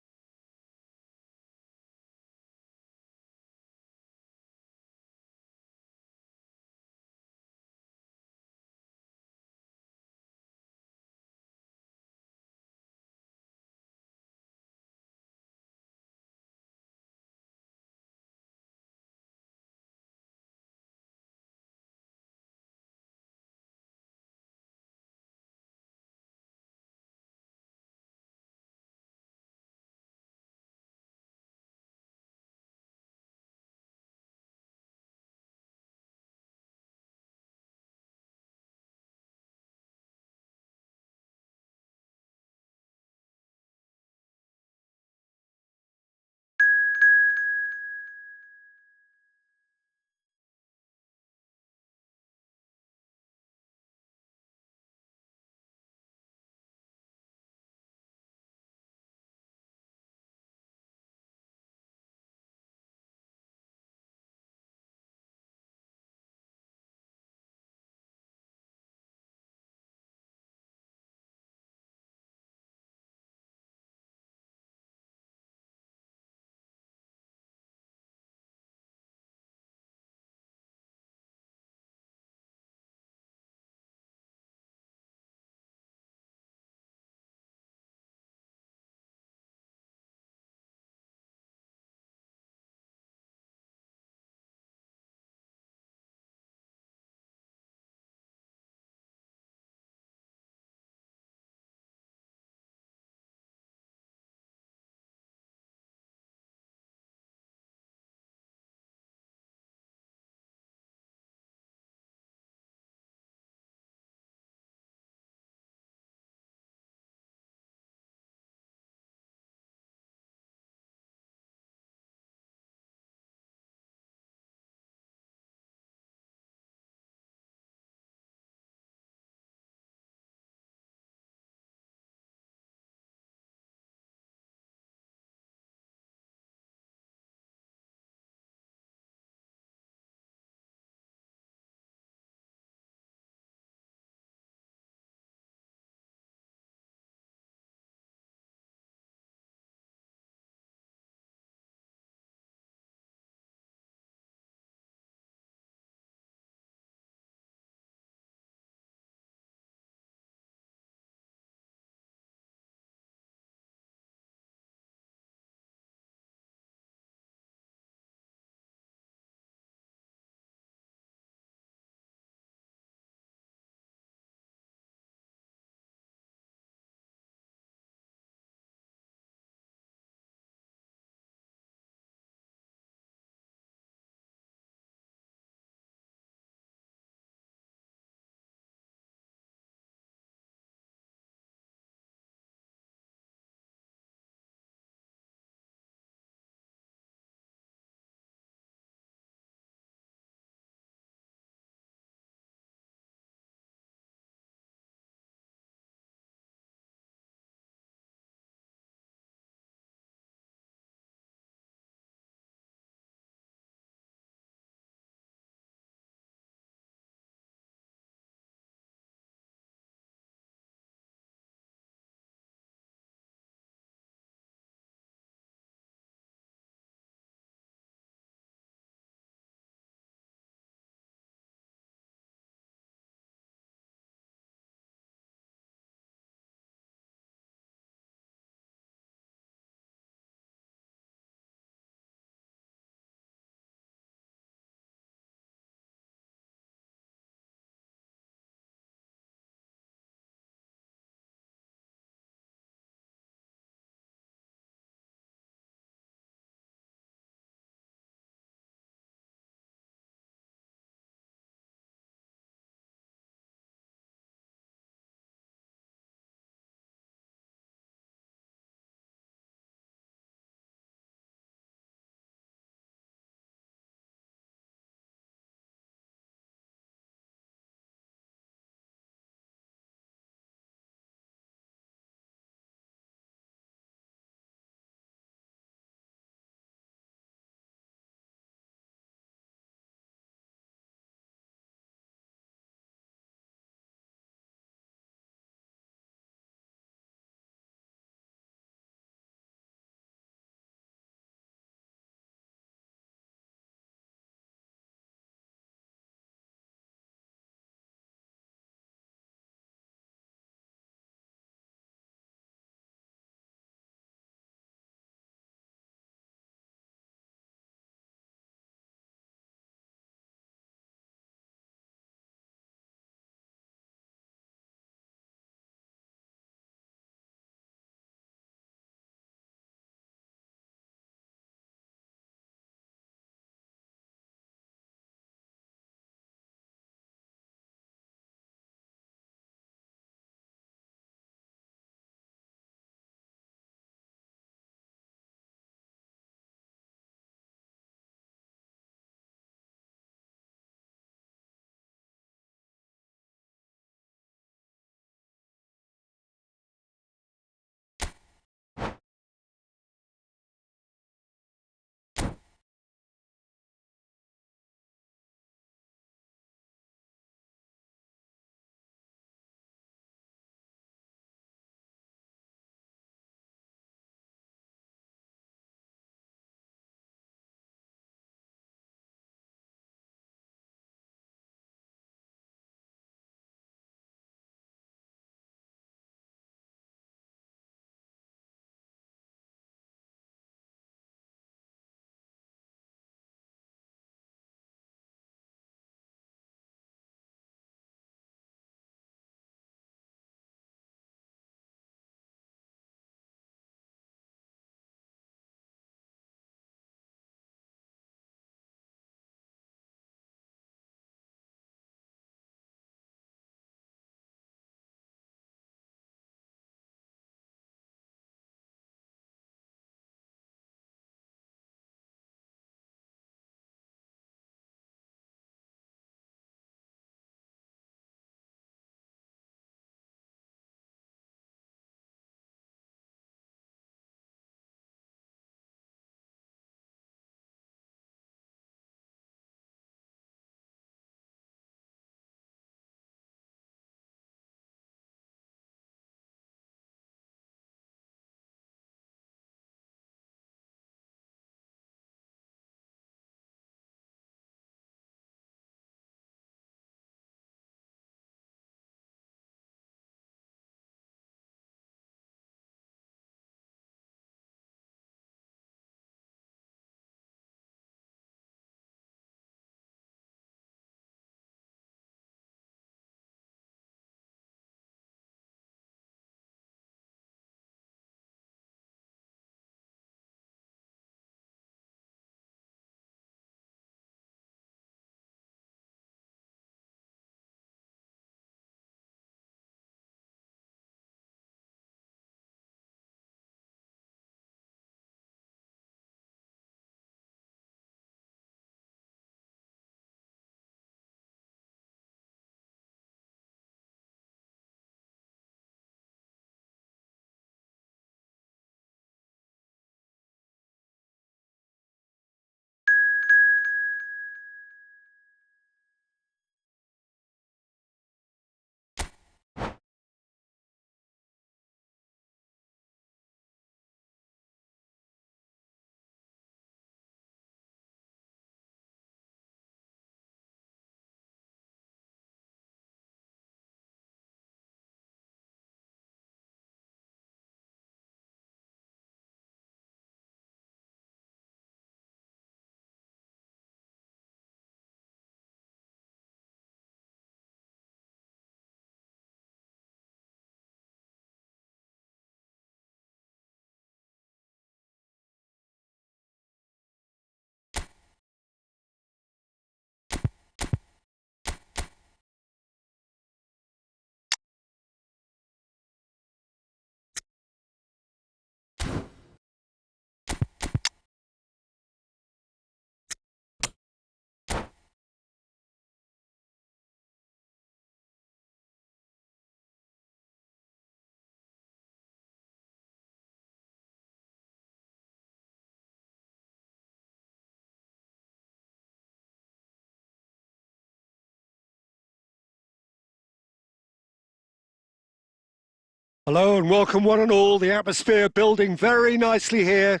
Hello and welcome one and all. The atmosphere building very nicely here.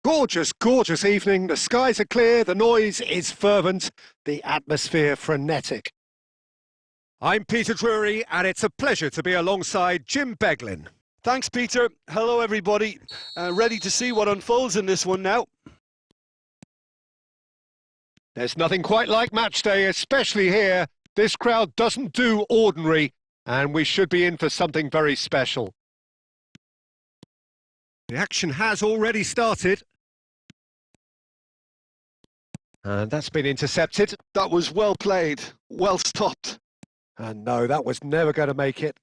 Gorgeous, gorgeous evening. The skies are clear, the noise is fervent, the atmosphere frenetic. I'm Peter Drury and it's a pleasure to be alongside Jim Beglin. Thanks, Peter. Hello, everybody. Ready to see what unfolds in this one now. There's nothing quite like match day, especially here. This crowd doesn't do ordinary, and we should be in for something very special. The action has already started. And that's been intercepted. That was well played, well stopped. And no, that was never going to make it.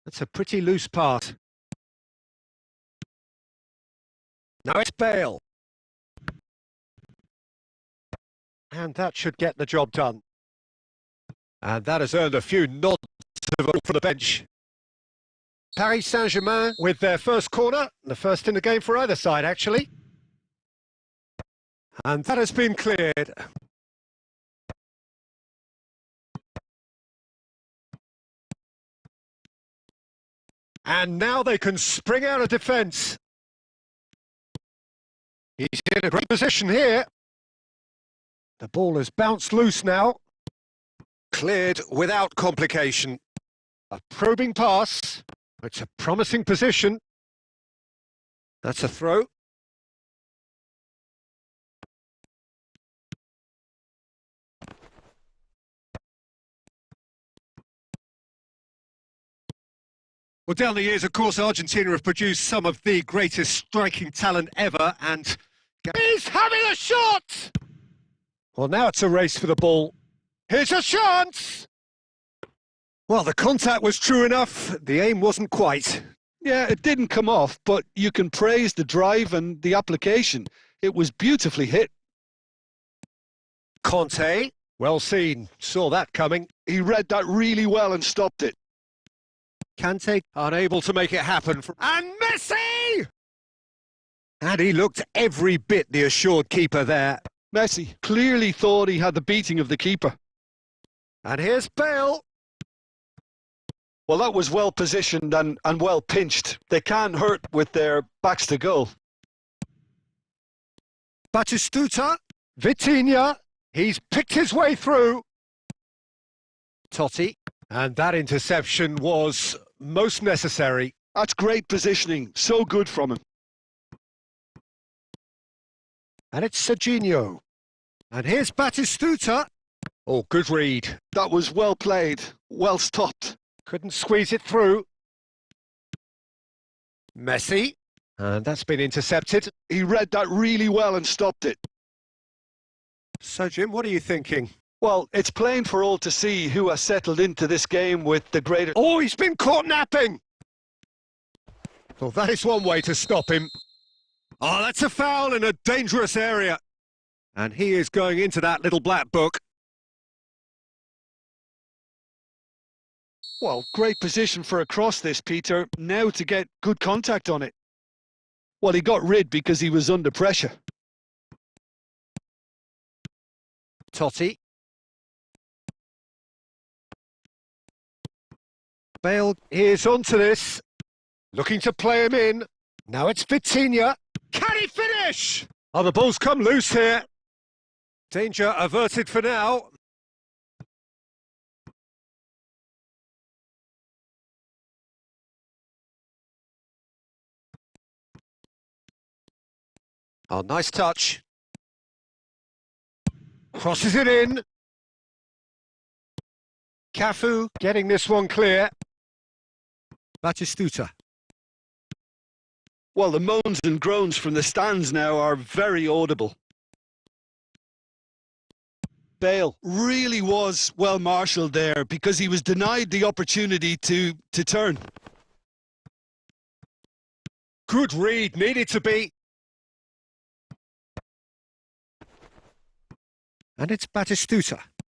That's a pretty loose pass. Now it's Bale. And that should get the job done. And that has earned a few nods from the bench. Paris Saint-Germain with their first corner, the first in the game for either side, actually. And that has been cleared. And now they can spring out of defence. He's in a great position here. The ball has bounced loose now. Cleared without complication. A probing pass. It's a promising position. That's a throw. Well, down the years, of course, Argentina have produced some of the greatest striking talent ever, and he's having a shot! Well, now it's a race for the ball. Here's a chance! Well, the contact was true enough. The aim wasn't quite. Yeah, it didn't come off, but you can praise the drive and the application. It was beautifully hit. Conte, well seen. Saw that coming. He read that really well and stopped it. Kante unable to make it happen. And Messi! And he looked every bit the assured keeper there. Messi clearly thought he had the beating of the keeper. And here's Bale. Well, that was well positioned and well pinched. They can't hurt with their backs to goal. Batistuta, Vitinha, he's picked his way through. Totti, and that interception was most necessary. That's great positioning, so good from him. And it's Serginho. And here's Batistuta. Oh, good read. That was well played, well stopped. Couldn't squeeze it through. Messi. And that's been intercepted. He read that really well and stopped it. So, Jim, what are you thinking? Well, it's plain for all to see who has settled into this game with the greater... Oh, he's been caught napping! Well, that is one way to stop him. Oh, that's a foul in a dangerous area. And he is going into that little black book. Well, great position for a cross this, Peter. Now to get good contact on it. Well, he got rid because he was under pressure. Totti. Bale is onto this. Looking to play him in. Now it's Vitinha. Can he finish? Oh, the ball's come loose here. Danger averted for now. Oh, nice touch. Crosses it in. Cafu getting this one clear. Batistuta. Well, the moans and groans from the stands now are very audible. Bale really was well marshalled there because he was denied the opportunity to turn. Good read, needed to be. And it's Batistuta.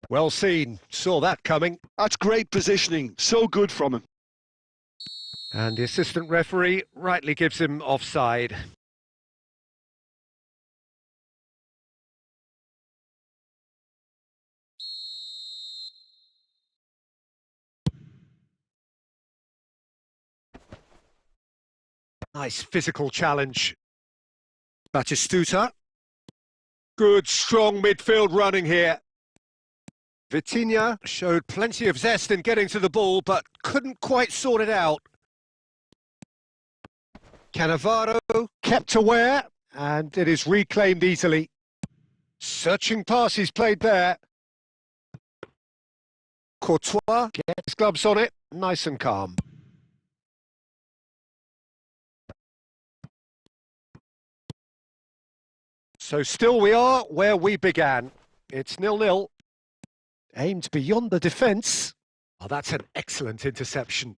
Well seen, saw that coming. That's great positioning, so good from him. And the assistant referee rightly gives him offside. Nice physical challenge. Batistuta. Good, strong midfield running here. Vitinha showed plenty of zest in getting to the ball, but couldn't quite sort it out. Cannavaro kept aware, and it is reclaimed easily. Searching pass he's played there. Courtois gets gloves on it, nice and calm. So still we are where we began. It's 0-0. Aimed beyond the defence. Oh, that's an excellent interception.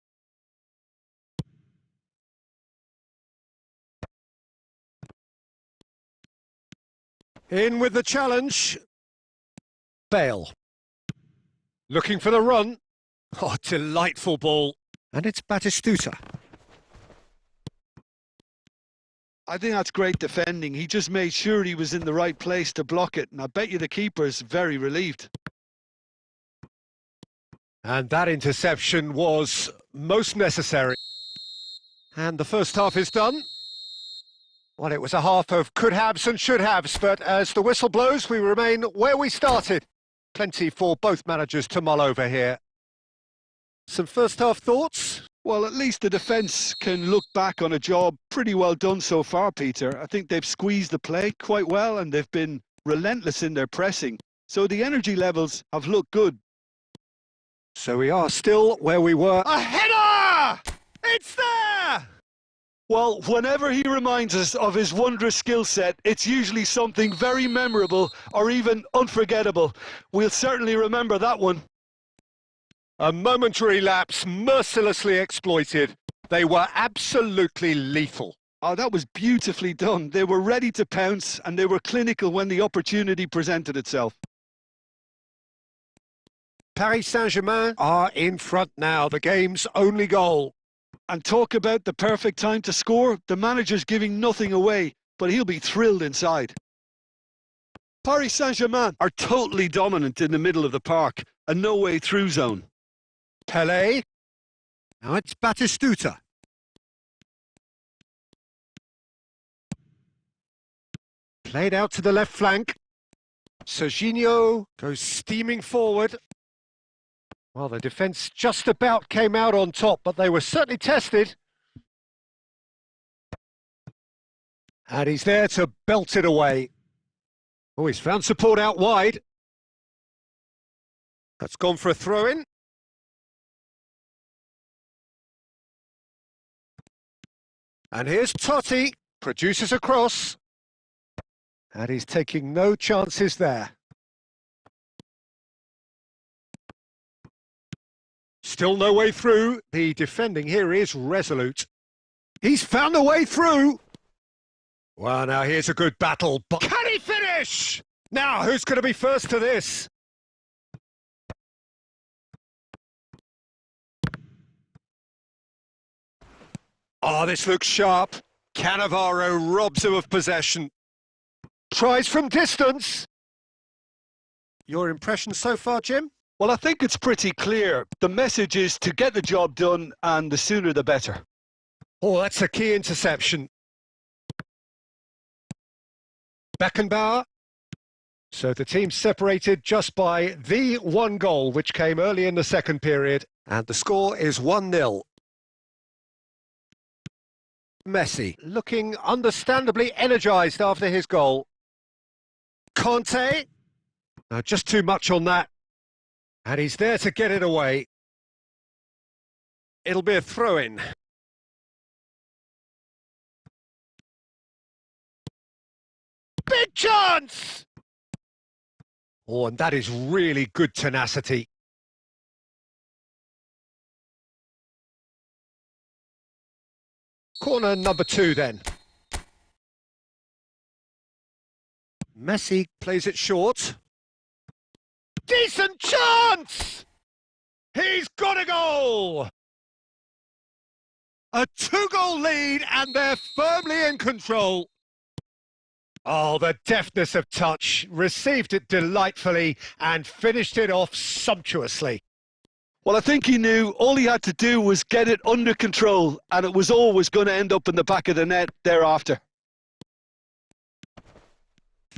In with the challenge. Bale. Looking for the run. Oh, delightful ball. And it's Batistuta. I think that's great defending. He just made sure he was in the right place to block it, and I bet you the keeper's very relieved. And that interception was most necessary. And the first half is done. Well, it was a half of could-haves and should-haves, but as the whistle blows, we remain where we started. Plenty for both managers to mull over here. Some first-half thoughts? Well, at least the defence can look back on a job pretty well done so far, Peter. I think they've squeezed the play quite well and they've been relentless in their pressing. So the energy levels have looked good. So we are still where we were. A header! It's there! Well, whenever he reminds us of his wondrous skill set, it's usually something very memorable or even unforgettable. We'll certainly remember that one. A momentary lapse, mercilessly exploited. They were absolutely lethal. Oh, that was beautifully done. They were ready to pounce and they were clinical when the opportunity presented itself. Paris Saint-Germain are in front now, the game's only goal. And talk about the perfect time to score. The manager's giving nothing away, but he'll be thrilled inside. Paris Saint-Germain are totally dominant in the middle of the park, a no-way through zone. Pelé. Now it's Batistuta. Played out to the left flank. Serginho goes steaming forward. Well, the defence just about came out on top, but they were certainly tested. And he's there to belt it away. Oh, he's found support out wide. That's gone for a throw-in. And here's Totti, produces a cross. And he's taking no chances there. Still no way through. The defending here is resolute. He's found a way through. Well, now here's a good battle. But can he finish? Now, who's going to be first to this? Oh, this looks sharp. Cannavaro robs him of possession. Tries from distance. Your impression so far, Jim? Well, I think it's pretty clear. The message is to get the job done, and the sooner the better. Oh, that's a key interception. Beckenbauer. So the team separated just by the one goal, which came early in the second period. And the score is 1-0. Messi looking understandably energised after his goal. Conte. Just too much on that. And he's there to get it away. It'll be a throw-in. Big chance! Oh, and that is really good tenacity. Corner number 2 then. Messi plays it short. Decent chance! He's got a goal! A 2-goal lead and they're firmly in control. Oh, the deftness of touch, received it delightfully and finished it off sumptuously. Well, I think he knew all he had to do was get it under control, and it was always going to end up in the back of the net thereafter.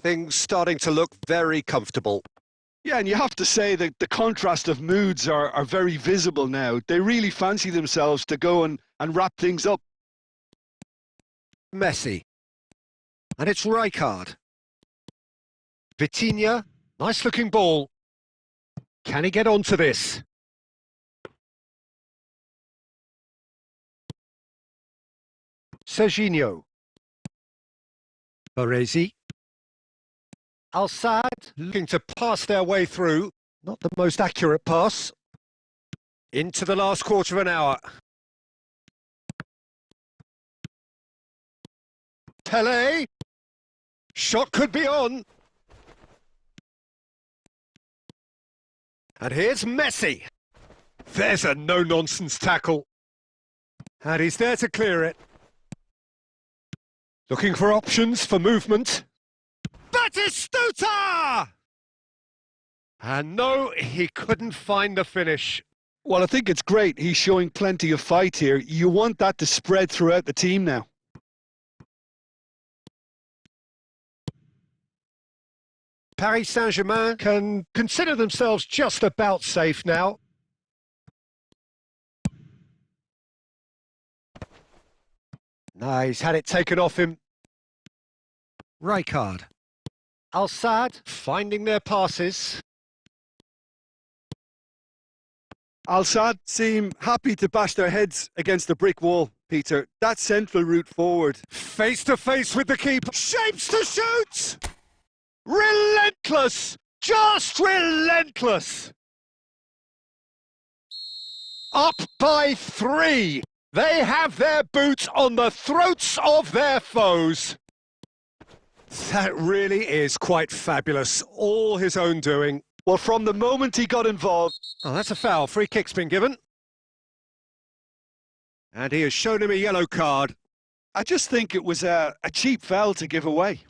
Things starting to look very comfortable. Yeah, and you have to say that the contrast of moods are very visible now. They really fancy themselves to go and wrap things up. Messi. And it's Rijkaard. Vitinha, nice looking ball. Can he get onto this? Serginho. Baresi. Al-Sadd looking to pass their way through. Not the most accurate pass. Into the last quarter of an hour. Pele. Shot could be on. And here's Messi. There's a no-nonsense tackle. And he's there to clear it. Looking for options for movement. Batistuta! And no, he couldn't find the finish. Well, I think it's great. He's showing plenty of fight here. You want that to spread throughout the team now. Paris Saint-Germain can consider themselves just about safe now. No, he's had it taken off him. Rijkaard. Al-Sadd finding their passes. Al-Sadd seem happy to bash their heads against the brick wall, Peter. That central route forward. Face to face with the keeper. Shapes to shoot! Relentless! Just relentless! Up by 3. They have their boots on the throats of their foes. That really is quite fabulous. All his own doing. Well, from the moment he got involved... Oh, that's a foul. Free kick's been given. And he has shown him a yellow card. I just think it was a cheap foul to give away.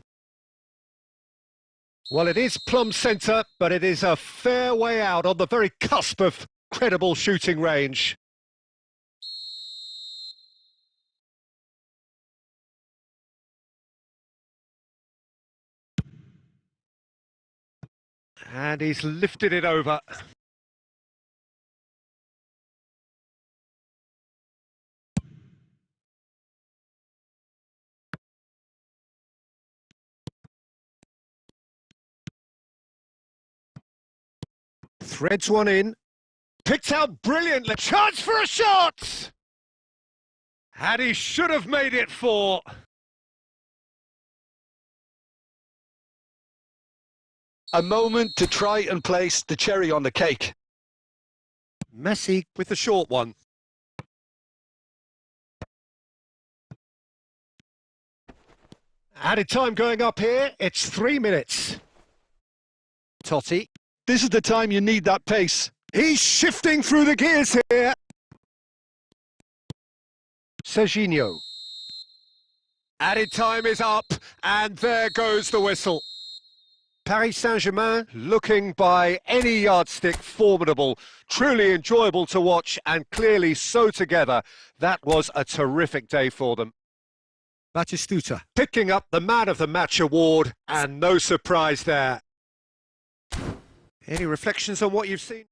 Well, it is plumb centre, but it is a fair way out on the very cusp of credible shooting range. And he's lifted it over. Threads one in. Picked out brilliantly. Chance for a shot! And he should have made it 4. A moment to try and place the cherry on the cake. Messi with the short one. Added time going up here. It's 3 minutes. Totti. This is the time you need that pace. He's shifting through the gears here. Serginho. Added time is up, and there goes the whistle. Paris Saint-Germain looking by any yardstick formidable, truly enjoyable to watch and clearly so together. That was a terrific day for them. Batistuta picking up the Man of the Match award, and no surprise there. Any reflections on what you've seen?